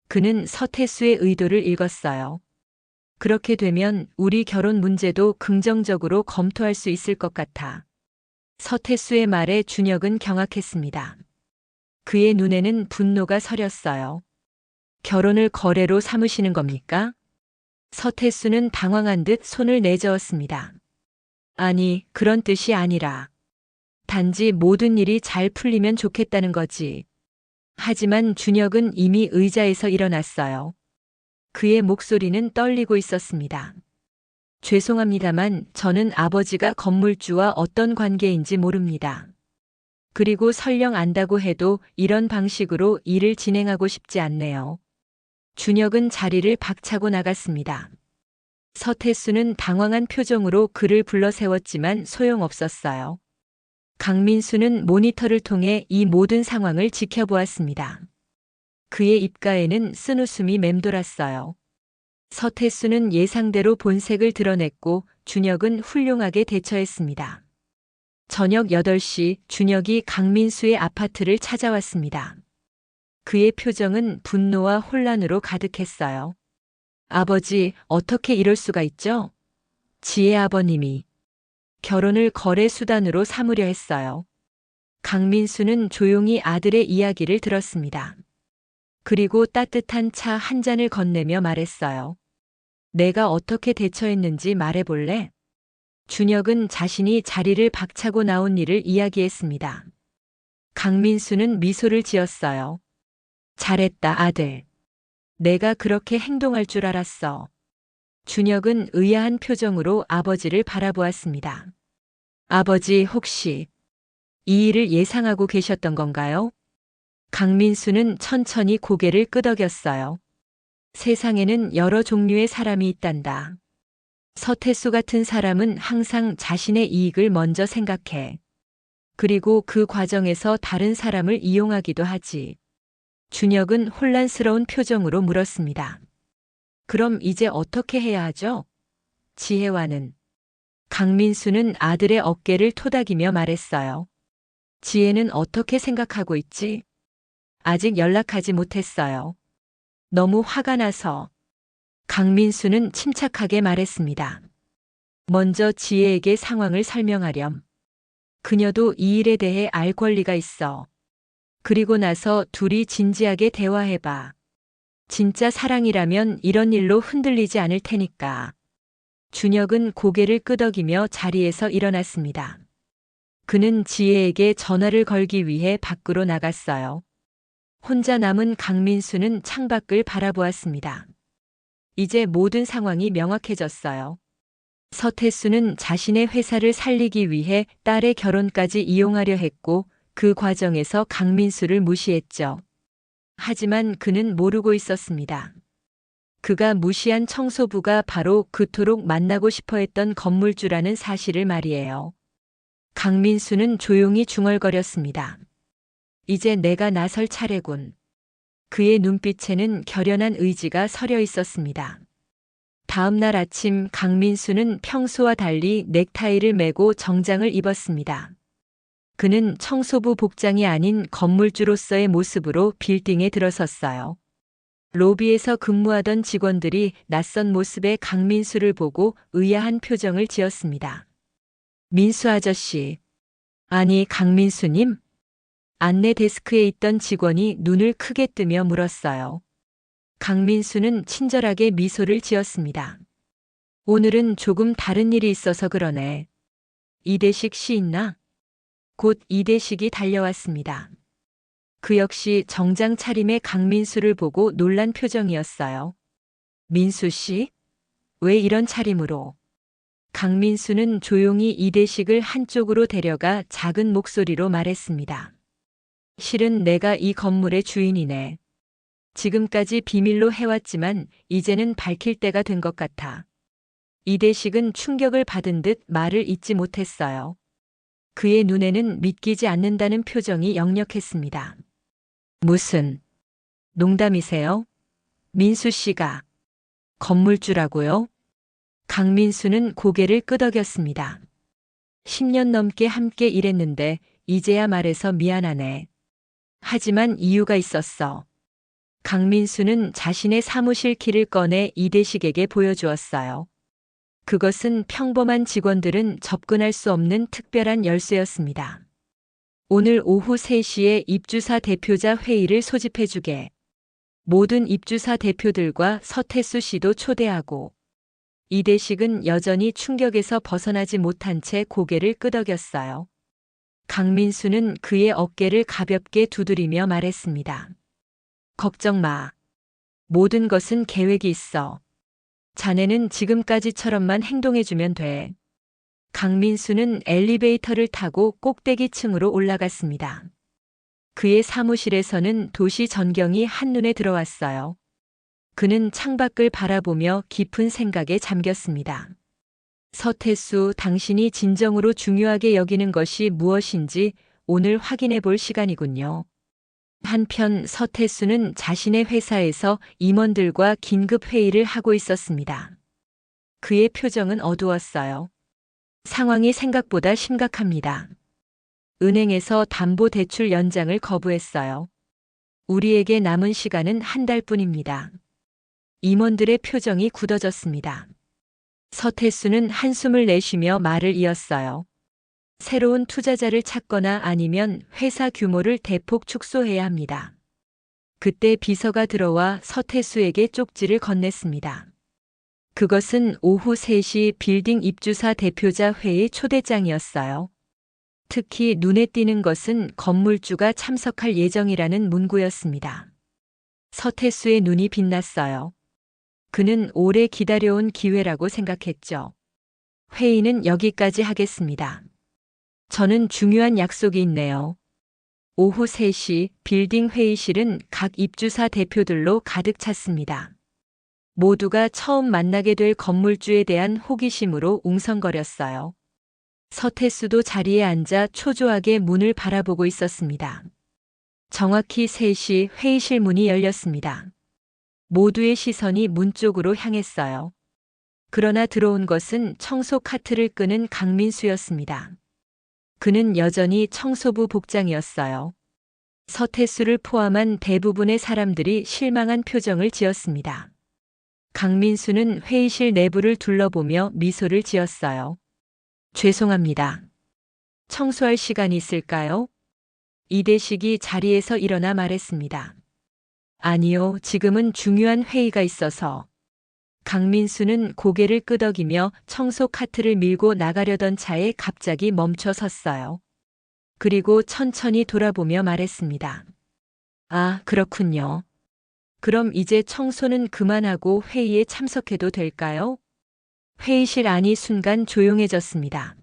그는 서태수의 의도를 읽었어요. 그렇게 되면 우리 결혼 문제도 긍정적으로 검토할 수 있을 것 같아. 서태수의 말에 준혁은 경악했습니다. 그의 눈에는 분노가 서렸어요. 결혼을 거래로 삼으시는 겁니까? 서태수는 당황한 듯 손을 내저었습니다. 아니, 그런 뜻이 아니라. 단지 모든 일이 잘 풀리면 좋겠다는 거지. 하지만 준혁은 이미 의자에서 일어났어요. 그의 목소리는 떨리고 있었습니다. 죄송합니다만 저는 아버지가 건물주와 어떤 관계인지 모릅니다. 그리고 설령 안다고 해도 이런 방식으로 일을 진행하고 싶지 않네요. 준혁은 자리를 박차고 나갔습니다. 서태수는 당황한 표정으로 그를 불러 세웠지만 소용없었어요. 강민수는 모니터를 통해 이 모든 상황을 지켜보았습니다. 그의 입가에는 쓴웃음이 맴돌았어요. 서태수는 예상대로 본색을 드러냈고 준혁은 훌륭하게 대처했습니다. 저녁 8시 준혁이 강민수의 아파트를 찾아왔습니다. 그의 표정은 분노와 혼란으로 가득했어요. 아버지, 어떻게 이럴 수가 있죠? 지혜 아버님이 결혼을 거래 수단으로 삼으려 했어요. 강민수는 조용히 아들의 이야기를 들었습니다. 그리고 따뜻한 차 한 잔을 건네며 말했어요. 내가 어떻게 대처했는지 말해볼래? 준혁은 자신이 자리를 박차고 나온 일을 이야기했습니다. 강민수는 미소를 지었어요. 잘했다, 아들. 내가 그렇게 행동할 줄 알았어. 준혁은 의아한 표정으로 아버지를 바라보았습니다. 아버지, 혹시 이 일을 예상하고 계셨던 건가요? 강민수는 천천히 고개를 끄덕였어요. 세상에는 여러 종류의 사람이 있단다. 서태수 같은 사람은 항상 자신의 이익을 먼저 생각해. 그리고 그 과정에서 다른 사람을 이용하기도 하지. 준혁은 혼란스러운 표정으로 물었습니다. 그럼 이제 어떻게 해야 하죠? 지혜와는. 강민수는 아들의 어깨를 토닥이며 말했어요. 지혜는 어떻게 생각하고 있지? 아직 연락하지 못했어요. 너무 화가 나서. 강민수는 침착하게 말했습니다. 먼저 지혜에게 상황을 설명하렴. 그녀도 이 일에 대해 알 권리가 있어. 그리고 나서 둘이 진지하게 대화해봐. 진짜 사랑이라면 이런 일로 흔들리지 않을 테니까. 준혁은 고개를 끄덕이며 자리에서 일어났습니다. 그는 지혜에게 전화를 걸기 위해 밖으로 나갔어요. 혼자 남은 강민수는 창밖을 바라보았습니다. 이제 모든 상황이 명확해졌어요. 서태수는 자신의 회사를 살리기 위해 딸의 결혼까지 이용하려 했고 그 과정에서 강민수를 무시했죠. 하지만 그는 모르고 있었습니다. 그가 무시한 청소부가 바로 그토록 만나고 싶어 했던 건물주라는 사실을 말이에요. 강민수는 조용히 중얼거렸습니다. 이제 내가 나설 차례군. 그의 눈빛에는 결연한 의지가 서려 있었습니다. 다음 날 아침 강민수는 평소와 달리 넥타이를 매고 정장을 입었습니다. 그는 청소부 복장이 아닌 건물주로서의 모습으로 빌딩에 들어섰어요. 로비에서 근무하던 직원들이 낯선 모습의 강민수를 보고 의아한 표정을 지었습니다. 민수 아저씨. 아니, 강민수님? 안내 데스크에 있던 직원이 눈을 크게 뜨며 물었어요. 강민수는 친절하게 미소를 지었습니다. 오늘은 조금 다른 일이 있어서 그러네. 이대식 씨 있나? 곧 이대식이 달려왔습니다. 그 역시 정장 차림의 강민수를 보고 놀란 표정이었어요. 민수 씨? 왜 이런 차림으로? 강민수는 조용히 이대식을 한쪽으로 데려가 작은 목소리로 말했습니다. 실은 내가 이 건물의 주인이네. 지금까지 비밀로 해왔지만 이제는 밝힐 때가 된 것 같아. 이대식은 충격을 받은 듯 말을 잇지 못했어요. 그의 눈에는 믿기지 않는다는 표정이 역력했습니다. 무슨 농담이세요? 민수 씨가 건물주라고요? 강민수는 고개를 끄덕였습니다. 10년 넘게 함께 일했는데 이제야 말해서 미안하네. 하지만 이유가 있었어. 강민수는 자신의 사무실 키를 꺼내 이대식에게 보여주었어요. 그것은 평범한 직원들은 접근할 수 없는 특별한 열쇠였습니다. 오늘 오후 3시에 입주사 대표자 회의를 소집해주게. 모든 입주사 대표들과 서태수 씨도 초대하고. 이대식은 여전히 충격에서 벗어나지 못한 채 고개를 끄덕였어요. 강민수는 그의 어깨를 가볍게 두드리며 말했습니다. 걱정 마. 모든 것은 계획이 있어. 자네는 지금까지처럼만 행동해주면 돼. 강민수는 엘리베이터를 타고 꼭대기 층으로 올라갔습니다. 그의 사무실에서는 도시 전경이 한눈에 들어왔어요. 그는 창밖을 바라보며 깊은 생각에 잠겼습니다. 서태수, 당신이 진정으로 중요하게 여기는 것이 무엇인지 오늘 확인해 볼 시간이군요. 한편 서태수는 자신의 회사에서 임원들과 긴급 회의를 하고 있었습니다. 그의 표정은 어두웠어요. 상황이 생각보다 심각합니다. 은행에서 담보대출 연장을 거부했어요. 우리에게 남은 시간은 한 달뿐입니다. 임원들의 표정이 굳어졌습니다. 서태수는 한숨을 내쉬며 말을 이었어요. 새로운 투자자를 찾거나 아니면 회사 규모를 대폭 축소해야 합니다. 그때 비서가 들어와 서태수에게 쪽지를 건넸습니다. 그것은 오후 3시 빌딩 입주사 대표자 회의 초대장이었어요. 특히 눈에 띄는 것은 건물주가 참석할 예정이라는 문구였습니다. 서태수의 눈이 빛났어요. 그는 오래 기다려온 기회라고 생각했죠. 회의는 여기까지 하겠습니다. 저는 중요한 약속이 있네요. 오후 3시 빌딩 회의실은 각 입주사 대표들로 가득 찼습니다. 모두가 처음 만나게 될 건물주에 대한 호기심으로 웅성거렸어요. 서태수도 자리에 앉아 초조하게 문을 바라보고 있었습니다. 정확히 3시 회의실 문이 열렸습니다. 모두의 시선이 문 쪽으로 향했어요. 그러나 들어온 것은 청소 카트를 끄는 강민수였습니다. 그는 여전히 청소부 복장이었어요. 서태수를 포함한 대부분의 사람들이 실망한 표정을 지었습니다. 강민수는 회의실 내부를 둘러보며 미소를 지었어요. 죄송합니다. 청소할 시간이 있을까요? 이대식이 자리에서 일어나 말했습니다. 아니요, 지금은 중요한 회의가 있어서. 강민수는 고개를 끄덕이며 청소 카트를 밀고 나가려던 차에 갑자기 멈춰 섰어요. 그리고 천천히 돌아보며 말했습니다. 아, 그렇군요. 그럼 이제 청소는 그만하고 회의에 참석해도 될까요? 회의실 안이 순간 조용해졌습니다.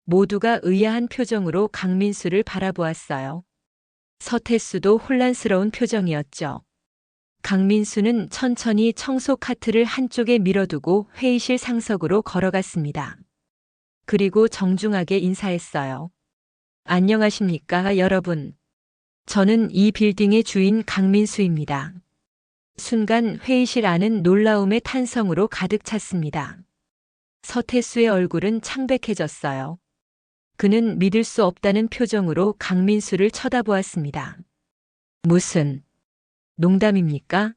모두가 의아한 표정으로 강민수를 바라보았어요. 서태수도 혼란스러운 표정이었죠. 강민수는 천천히 청소 카트를 한쪽에 밀어두고 회의실 상석으로 걸어갔습니다. 그리고 정중하게 인사했어요. 안녕하십니까, 여러분. 저는 이 빌딩의 주인 강민수입니다. 순간 회의실 안은 놀라움의 탄성으로 가득 찼습니다. 서태수의 얼굴은 창백해졌어요. 그는 믿을 수 없다는 표정으로 강민수를 쳐다보았습니다. 무슨 농담입니까?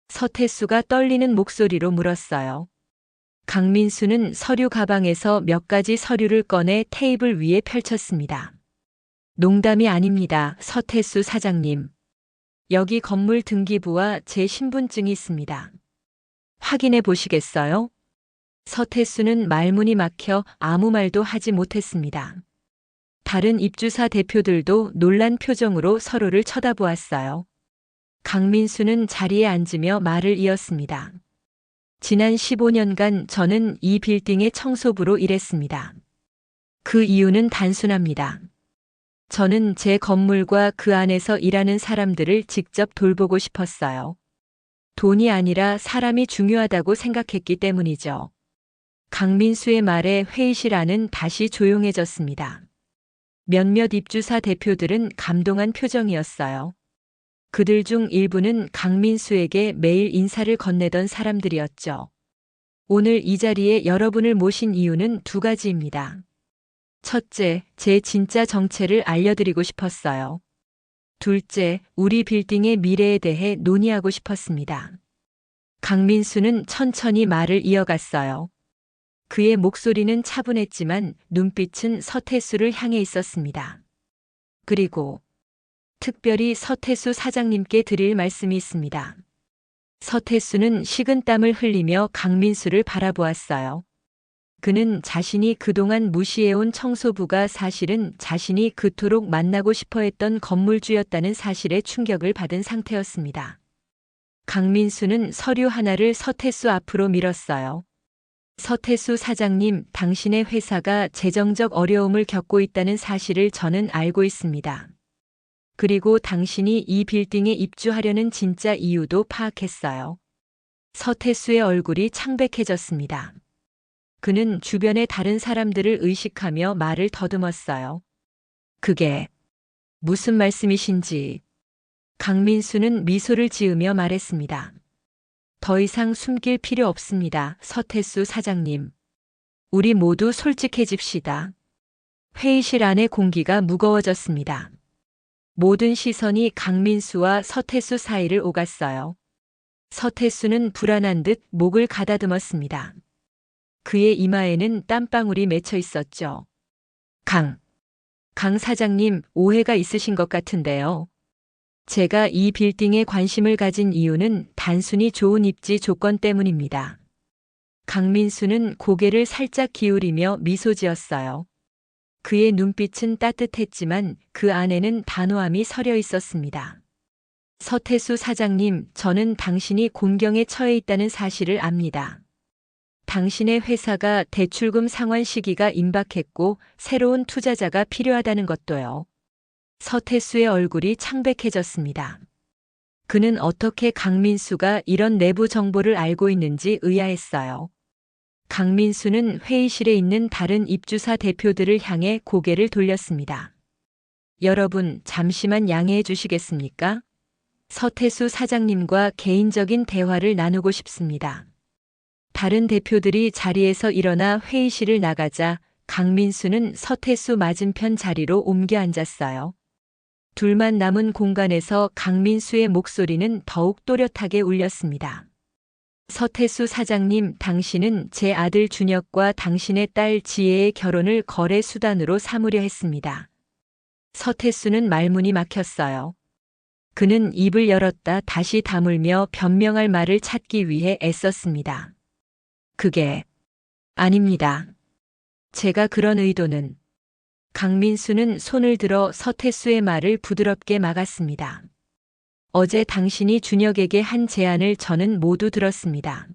서태수가 떨리는 목소리로 물었어요. 강민수는 서류 가방에서 몇 가지 서류를 꺼내 테이블 위에 펼쳤습니다. 농담이 아닙니다, 서태수 사장님. 여기 건물 등기부와 제 신분증이 있습니다. 확인해 보시겠어요? 서태수는 말문이 막혀 아무 말도 하지 못했습니다. 다른 입주사 대표들도 놀란 표정으로 서로를 쳐다보았어요. 강민수는 자리에 앉으며 말을 이었습니다. 지난 15년간 저는 이 빌딩의 청소부로 일했습니다. 그 이유는 단순합니다. 저는 제 건물과 그 안에서 일하는 사람들을 직접 돌보고 싶었어요. 돈이 아니라 사람이 중요하다고 생각했기 때문이죠. 강민수의 말에 회의실 안은 다시 조용해졌습니다. 몇몇 입주사 대표들은 감동한 표정이었어요. 그들 중 일부는 강민수에게 매일 인사를 건네던 사람들이었죠. 오늘 이 자리에 여러분을 모신 이유는 2가지입니다. 첫째, 제 진짜 정체를 알려드리고 싶었어요. 둘째, 우리 빌딩의 미래에 대해 논의하고 싶었습니다. 강민수는 천천히 말을 이어갔어요. 그의 목소리는 차분했지만 눈빛은 서태수를 향해 있었습니다. 그리고 특별히 서태수 사장님께 드릴 말씀이 있습니다. 서태수는 식은땀을 흘리며 강민수를 바라보았어요. 그는 자신이 그동안 무시해온 청소부가 사실은 자신이 그토록 만나고 싶어 했던 건물주였다는 사실에 충격을 받은 상태였습니다. 강민수는 서류 하나를 서태수 앞으로 밀었어요. 서태수 사장님, 당신의 회사가 재정적 어려움을 겪고 있다는 사실을 저는 알고 있습니다. 그리고 당신이 이 빌딩에 입주하려는 진짜 이유도 파악했어요. 서태수의 얼굴이 창백해졌습니다. 그는 주변의 다른 사람들을 의식하며 말을 더듬었어요. 그게 무슨 말씀이신지. 강민수는 미소를 지으며 말했습니다. 더 이상 숨길 필요 없습니다, 서태수 사장님. 우리 모두 솔직해집시다. 회의실 안의 공기가 무거워졌습니다. 모든 시선이 강민수와 서태수 사이를 오갔어요. 서태수는 불안한 듯 목을 가다듬었습니다. 그의 이마에는 땀방울이 맺혀 있었죠. 강 사장님, 오해가 있으신 것 같은데요. 제가 이 빌딩에 관심을 가진 이유는 단순히 좋은 입지 조건 때문입니다. 강민수는 고개를 살짝 기울이며 미소 지었어요. 그의 눈빛은 따뜻했지만 그 안에는 단호함이 서려 있었습니다. 서태수 사장님, 저는 당신이 곤경에 처해 있다는 사실을 압니다. 당신의 회사가 대출금 상환 시기가 임박했고 새로운 투자자가 필요하다는 것도요. 서태수의 얼굴이 창백해졌습니다. 그는 어떻게 강민수가 이런 내부 정보를 알고 있는지 의아했어요. 강민수는 회의실에 있는 다른 입주사 대표들을 향해 고개를 돌렸습니다. 여러분, 잠시만 양해해 주시겠습니까? 서태수 사장님과 개인적인 대화를 나누고 싶습니다. 다른 대표들이 자리에서 일어나 회의실을 나가자 강민수는 서태수 맞은편 자리로 옮겨 앉았어요. 둘만 남은 공간에서 강민수의 목소리는 더욱 또렷하게 울렸습니다. 서태수 사장님, 당신은 제 아들 준혁과 당신의 딸 지혜의 결혼을 거래 수단으로 삼으려 했습니다. 서태수는 말문이 막혔어요. 그는 입을 열었다 다시 다물며 변명할 말을 찾기 위해 애썼습니다. 그게 아닙니다. 제가 그런 의도는. 강민수는 손을 들어 서태수의 말을 부드럽게 막았습니다. 어제 당신이 준혁에게 한 제안을 저는 모두 들었습니다.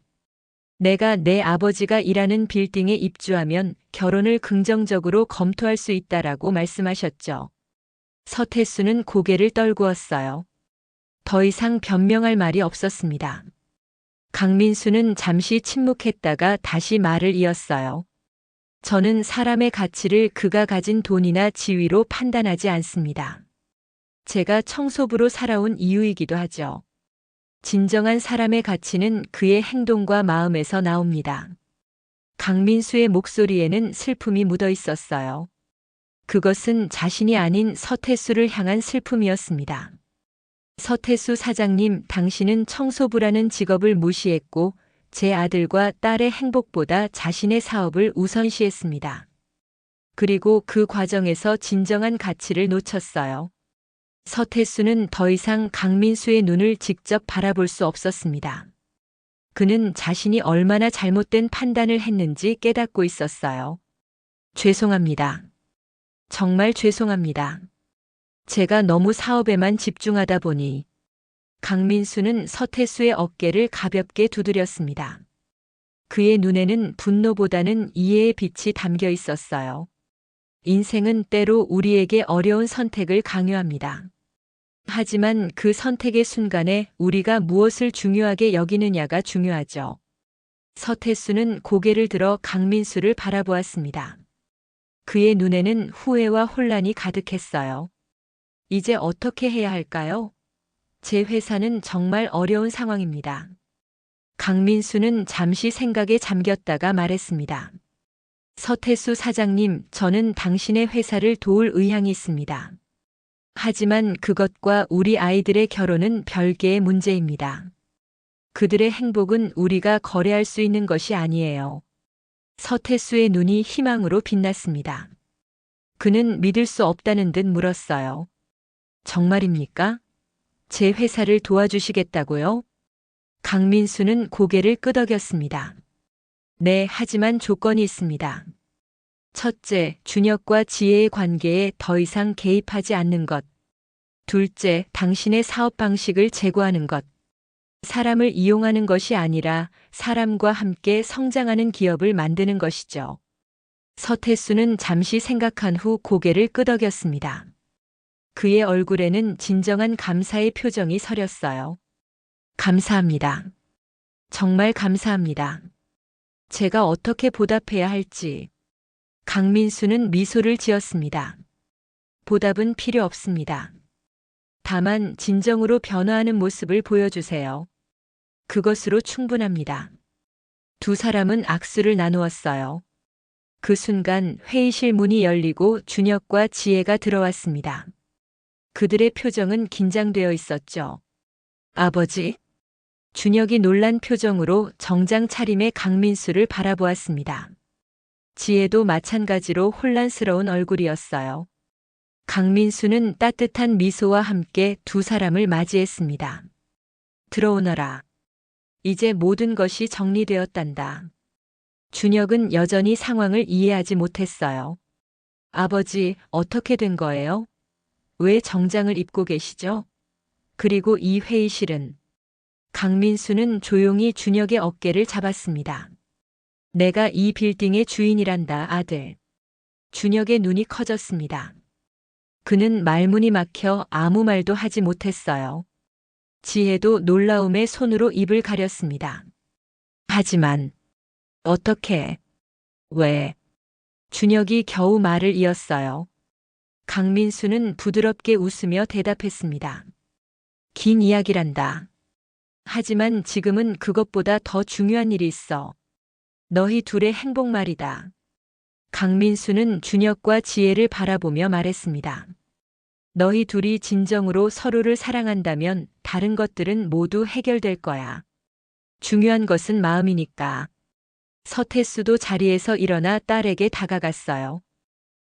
내가 내 아버지가 일하는 빌딩에 입주하면 결혼을 긍정적으로 검토할 수 있다라고 말씀하셨죠. 서태수는 고개를 떨구었어요. 더 이상 변명할 말이 없었습니다. 강민수는 잠시 침묵했다가 다시 말을 이었어요. 저는 사람의 가치를 그가 가진 돈이나 지위로 판단하지 않습니다. 제가 청소부로 살아온 이유이기도 하죠. 진정한 사람의 가치는 그의 행동과 마음에서 나옵니다. 강민수의 목소리에는 슬픔이 묻어 있었어요. 그것은 자신이 아닌 서태수를 향한 슬픔이었습니다. 서태수 사장님, 당신은 청소부라는 직업을 무시했고 제 아들과 딸의 행복보다 자신의 사업을 우선시했습니다. 그리고 그 과정에서 진정한 가치를 놓쳤어요. 서태수는 더 이상 강민수의 눈을 직접 바라볼 수 없었습니다. 그는 자신이 얼마나 잘못된 판단을 했는지 깨닫고 있었어요. 죄송합니다. 정말 죄송합니다. 제가 너무 사업에만 집중하다 보니. 강민수는 서태수의 어깨를 가볍게 두드렸습니다. 그의 눈에는 분노보다는 이해의 빛이 담겨 있었어요. 인생은 때로 우리에게 어려운 선택을 강요합니다. 하지만 그 선택의 순간에 우리가 무엇을 중요하게 여기느냐가 중요하죠. 서태수는 고개를 들어 강민수를 바라보았습니다. 그의 눈에는 후회와 혼란이 가득했어요. 이제 어떻게 해야 할까요? 제 회사는 정말 어려운 상황입니다. 강민수는 잠시 생각에 잠겼다가 말했습니다. 서태수 사장님, 저는 당신의 회사를 도울 의향이 있습니다. 하지만 그것과 우리 아이들의 결혼은 별개의 문제입니다. 그들의 행복은 우리가 거래할 수 있는 것이 아니에요. 서태수의 눈이 희망으로 빛났습니다. 그는 믿을 수 없다는 듯 물었어요. 정말입니까? 제 회사를 도와주시겠다고요? 강민수는 고개를 끄덕였습니다. 네, 하지만 조건이 있습니다. 첫째, 준혁과 지혜의 관계에 더 이상 개입하지 않는 것. 둘째, 당신의 사업 방식을 제고하는 것. 사람을 이용하는 것이 아니라 사람과 함께 성장하는 기업을 만드는 것이죠. 서태수는 잠시 생각한 후 고개를 끄덕였습니다. 그의 얼굴에는 진정한 감사의 표정이 서렸어요. 감사합니다. 정말 감사합니다. 제가 어떻게 보답해야 할지. 강민수는 미소를 지었습니다. 보답은 필요 없습니다. 다만 진정으로 변화하는 모습을 보여주세요. 그것으로 충분합니다. 두 사람은 악수를 나누었어요. 그 순간 회의실 문이 열리고 준혁과 지혜가 들어왔습니다. 그들의 표정은 긴장되어 있었죠. 아버지? 준혁이 놀란 표정으로 정장 차림의 강민수를 바라보았습니다. 지혜도 마찬가지로 혼란스러운 얼굴이었어요. 강민수는 따뜻한 미소와 함께 두 사람을 맞이했습니다. 들어오너라. 이제 모든 것이 정리되었단다. 준혁은 여전히 상황을 이해하지 못했어요. 아버지, 어떻게 된 거예요? 왜 정장을 입고 계시죠? 그리고 이 회의실은? 강민수는 조용히 준혁의 어깨를 잡았습니다. 내가 이 빌딩의 주인이란다, 아들. 준혁의 눈이 커졌습니다. 그는 말문이 막혀 아무 말도 하지 못했어요. 지혜도 놀라움에 손으로 입을 가렸습니다. 하지만, 어떻게, 왜? 준혁이 겨우 말을 이었어요. 강민수는 부드럽게 웃으며 대답했습니다. 긴 이야기란다. 하지만 지금은 그것보다 더 중요한 일이 있어. 너희 둘의 행복 말이다. 강민수는 준혁과 지혜를 바라보며 말했습니다. 너희 둘이 진정으로 서로를 사랑한다면 다른 것들은 모두 해결될 거야. 중요한 것은 마음이니까. 서태수도 자리에서 일어나 딸에게 다가갔어요.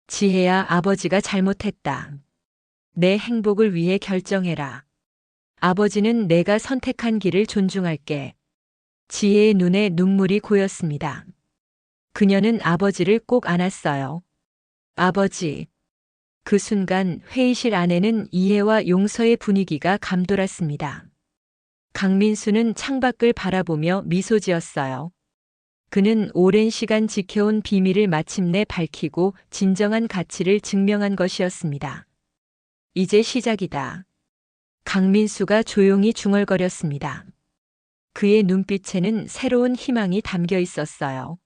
지혜야, 아버지가 잘못했다. 내 행복을 위해 결정해라. 아버지는 내가 선택한 길을 존중할게. 지혜의 눈에 눈물이 고였습니다. 그녀는 아버지를 꼭 안았어요. 아버지. 그 순간 회의실 안에는 이해와 용서의 분위기가 감돌았습니다. 강민수는 창밖을 바라보며 미소 지었어요. 그는 오랜 시간 지켜온 비밀을 마침내 밝히고 진정한 가치를 증명한 것이었습니다. 이제 시작이다. 강민수가 조용히 중얼거렸습니다. 그의 눈빛에는 새로운 희망이 담겨 있었어요.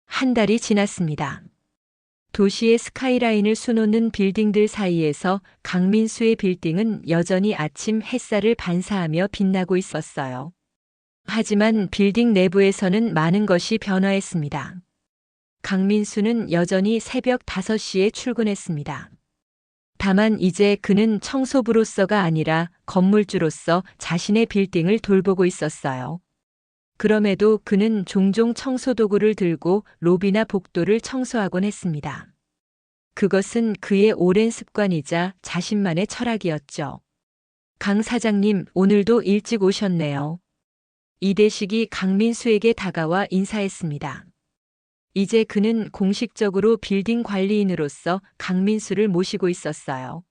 한 달이 지났습니다. 도시의 스카이라인을 수놓는 빌딩들 사이에서 강민수의 빌딩은 여전히 아침 햇살을 반사하며 빛나고 있었어요. 하지만 빌딩 내부에서는 많은 것이 변화했습니다. 강민수는 여전히 새벽 5시에 출근했습니다. 다만 이제 그는 청소부로서가 아니라 건물주로서 자신의 빌딩을 돌보고 있었어요. 그럼에도 그는 종종 청소도구를 들고 로비나 복도를 청소하곤 했습니다. 그것은 그의 오랜 습관이자 자신만의 철학이었죠. 강 사장님, 오늘도 일찍 오셨네요. 이대식이 강민수에게 다가와 인사했습니다. 이제 그는 공식적으로 빌딩 관리인으로서 강민수를 모시고 있었어요.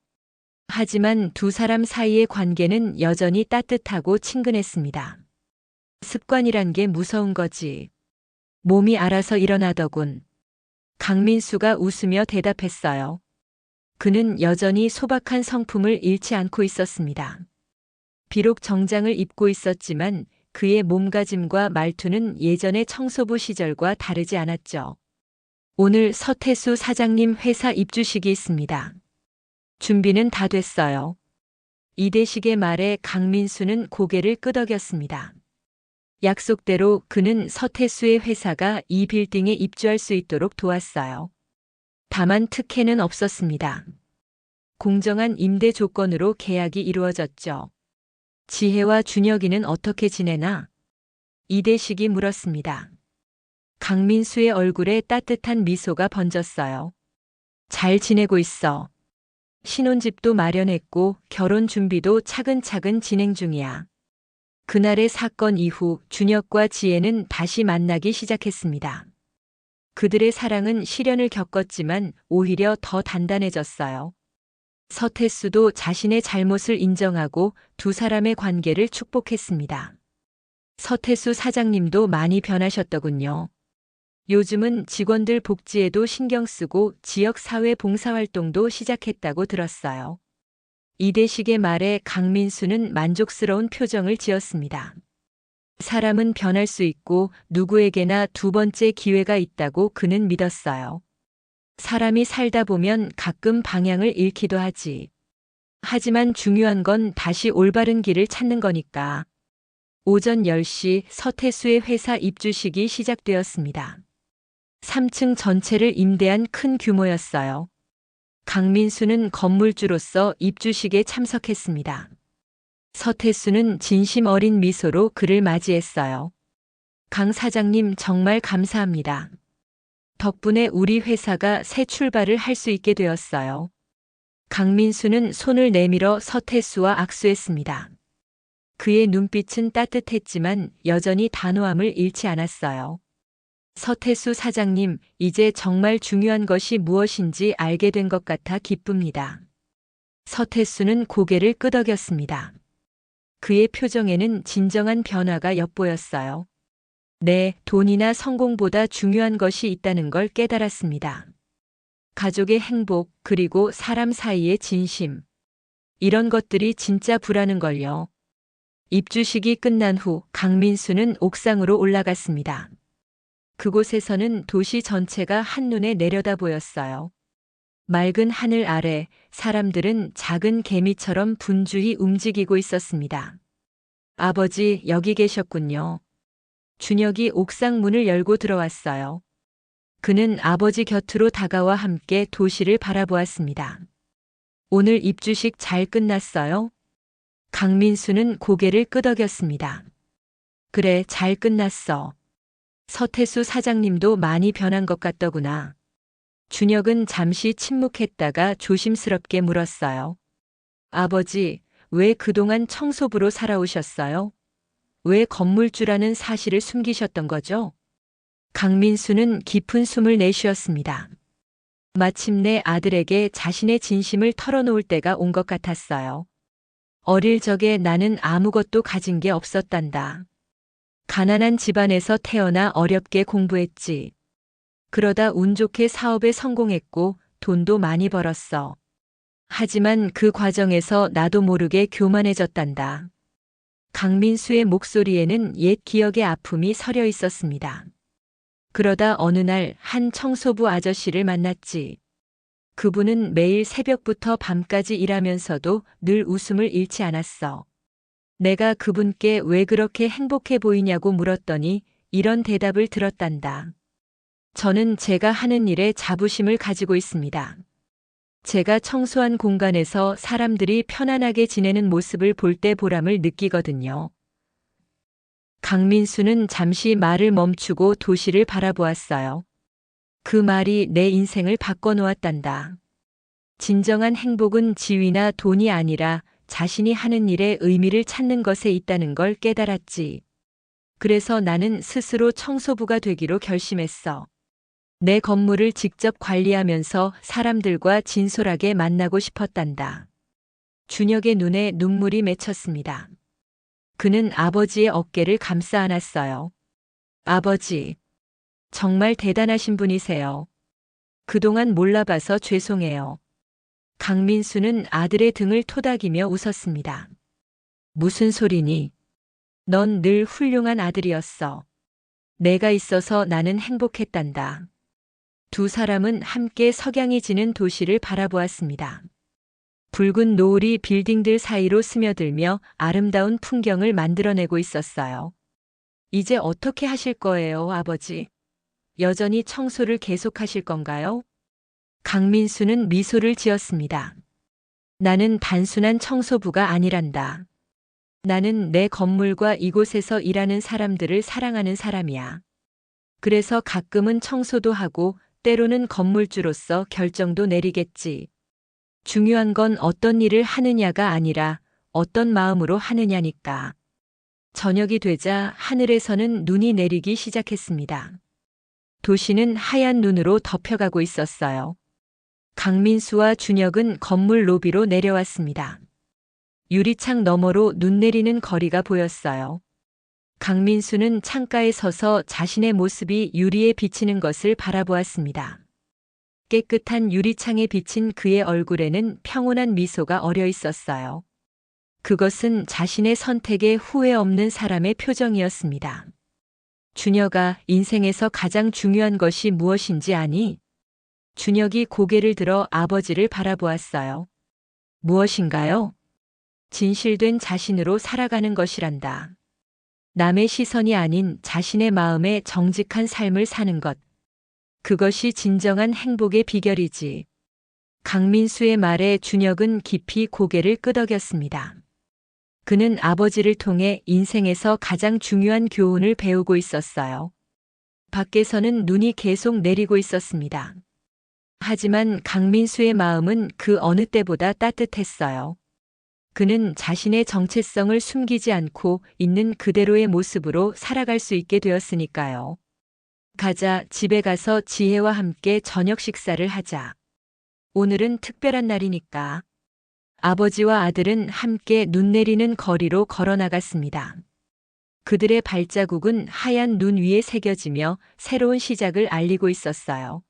하지만 두 사람 사이의 관계는 여전히 따뜻하고 친근했습니다. 습관이란 게 무서운 거지. 몸이 알아서 일어나더군. 강민수가 웃으며 대답했어요. 그는 여전히 소박한 성품을 잃지 않고 있었습니다. 비록 정장을 입고 있었지만 그의 몸가짐과 말투는 예전의 청소부 시절과 다르지 않았죠. 오늘 서태수 사장님 회사 입주식이 있습니다. 준비는 다 됐어요. 이대식의 말에 강민수는 고개를 끄덕였습니다. 약속대로 그는 서태수의 회사가 이 빌딩에 입주할 수 있도록 도왔어요. 다만 특혜는 없었습니다. 공정한 임대 조건으로 계약이 이루어졌죠. 지혜와 준혁이는 어떻게 지내나? 이대식이 물었습니다. 강민수의 얼굴에 따뜻한 미소가 번졌어요. 잘 지내고 있어. 신혼집도 마련했고 결혼 준비도 차근차근 진행 중이야. 그날의 사건 이후 준혁과 지혜는 다시 만나기 시작했습니다. 그들의 사랑은 시련을 겪었지만 오히려 더 단단해졌어요. 서태수도 자신의 잘못을 인정하고 두 사람의 관계를 축복했습니다. 서태수 사장님도 많이 변하셨더군요. 요즘은 직원들 복지에도 신경 쓰고 지역사회 봉사활동도 시작했다고 들었어요. 이대식의 말에 강민수는 만족스러운 표정을 지었습니다. 사람은 변할 수 있고 누구에게나 두 번째 기회가 있다고 그는 믿었어요. 사람이 살다 보면 가끔 방향을 잃기도 하지. 하지만 중요한 건 다시 올바른 길을 찾는 거니까. 오전 10시 서태수의 회사 입주식이 시작되었습니다. 3층 전체를 임대한 큰 규모였어요. 강민수는 건물주로서 입주식에 참석했습니다. 서태수는 진심 어린 미소로 그를 맞이했어요. 강 사장님 정말 감사합니다. 덕분에 우리 회사가 새 출발을 할 수 있게 되었어요. 강민수는 손을 내밀어 서태수와 악수했습니다. 그의 눈빛은 따뜻했지만 여전히 단호함을 잃지 않았어요. 서태수 사장님, 이제 정말 중요한 것이 무엇인지 알게 된 것 같아 기쁩니다. 서태수는 고개를 끄덕였습니다. 그의 표정에는 진정한 변화가 엿보였어요. 네, 돈이나 성공보다 중요한 것이 있다는 걸 깨달았습니다. 가족의 행복, 그리고 사람 사이의 진심. 이런 것들이 진짜 부라는 걸요. 입주식이 끝난 후 강민수는 옥상으로 올라갔습니다. 그곳에서는 도시 전체가 한눈에 내려다 보였어요. 맑은 하늘 아래 사람들은 작은 개미처럼 분주히 움직이고 있었습니다. 아버지, 여기 계셨군요. 준혁이 옥상 문을 열고 들어왔어요. 그는 아버지 곁으로 다가와 함께 도시를 바라보았습니다. 오늘 입주식 잘 끝났어요? 강민수는 고개를 끄덕였습니다. 그래, 잘 끝났어. 서태수 사장님도 많이 변한 것 같더구나. 준혁은 잠시 침묵했다가 조심스럽게 물었어요. 아버지, 왜 그동안 청소부로 살아오셨어요? 왜 건물주라는 사실을 숨기셨던 거죠? 강민수는 깊은 숨을 내쉬었습니다. 마침내 아들에게 자신의 진심을 털어놓을 때가 온 것 같았어요. 어릴 적에 나는 아무것도 가진 게 없었단다. 가난한 집안에서 태어나 어렵게 공부했지. 그러다 운 좋게 사업에 성공했고 돈도 많이 벌었어. 하지만 그 과정에서 나도 모르게 교만해졌단다. 강민수의 목소리에는 옛 기억의 아픔이 서려 있었습니다. 그러다 어느 날 한 청소부 아저씨를 만났지. 그분은 매일 새벽부터 밤까지 일하면서도 늘 웃음을 잃지 않았어. 내가 그분께 왜 그렇게 행복해 보이냐고 물었더니 이런 대답을 들었단다. 저는 제가 하는 일에 자부심을 가지고 있습니다. 제가 청소한 공간에서 사람들이 편안하게 지내는 모습을 볼 때 보람을 느끼거든요. 강민수는 잠시 말을 멈추고 도시를 바라보았어요. 그 말이 내 인생을 바꿔놓았단다. 진정한 행복은 지위나 돈이 아니라 자신이 하는 일에 의미를 찾는 것에 있다는 걸 깨달았지. 그래서 나는 스스로 청소부가 되기로 결심했어. 내 건물을 직접 관리하면서 사람들과 진솔하게 만나고 싶었단다. 준혁의 눈에 눈물이 맺혔습니다. 그는 아버지의 어깨를 감싸 안았어요. 아버지, 정말 대단하신 분이세요. 그동안 몰라봐서 죄송해요. 강민수는 아들의 등을 토닥이며 웃었습니다. 무슨 소리니? 넌 늘 훌륭한 아들이었어. 내가 있어서 나는 행복했단다. 두 사람은 함께 석양이 지는 도시를 바라보았습니다. 붉은 노을이 빌딩들 사이로 스며들며 아름다운 풍경을 만들어내고 있었어요. 이제 어떻게 하실 거예요, 아버지? 여전히 청소를 계속하실 건가요? 강민수는 미소를 지었습니다. 나는 단순한 청소부가 아니란다. 나는 내 건물과 이곳에서 일하는 사람들을 사랑하는 사람이야. 그래서 가끔은 청소도 하고 때로는 건물주로서 결정도 내리겠지. 중요한 건 어떤 일을 하느냐가 아니라 어떤 마음으로 하느냐니까. 저녁이 되자 하늘에서는 눈이 내리기 시작했습니다. 도시는 하얀 눈으로 덮여가고 있었어요. 강민수와 준혁은 건물 로비로 내려왔습니다. 유리창 너머로 눈 내리는 거리가 보였어요. 강민수는 창가에 서서 자신의 모습이 유리에 비치는 것을 바라보았습니다. 깨끗한 유리창에 비친 그의 얼굴에는 평온한 미소가 어려 있었어요. 그것은 자신의 선택에 후회 없는 사람의 표정이었습니다. 준혁아, 인생에서 가장 중요한 것이 무엇인지 아니? 준혁이 고개를 들어 아버지를 바라보았어요. 무엇인가요? 진실된 자신으로 살아가는 것이란다. 남의 시선이 아닌 자신의 마음에 정직한 삶을 사는 것. 그것이 진정한 행복의 비결이지. 강민수의 말에 준혁은 깊이 고개를 끄덕였습니다. 그는 아버지를 통해 인생에서 가장 중요한 교훈을 배우고 있었어요. 밖에서는 눈이 계속 내리고 있었습니다. 하지만 강민수의 마음은 그 어느 때보다 따뜻했어요. 그는 자신의 정체성을 숨기지 않고 있는 그대로의 모습으로 살아갈 수 있게 되었으니까요. 가자, 집에 가서 지혜와 함께 저녁 식사를 하자. 오늘은 특별한 날이니까. 아버지와 아들은 함께 눈 내리는 거리로 걸어 나갔습니다. 그들의 발자국은 하얀 눈 위에 새겨지며 새로운 시작을 알리고 있었어요.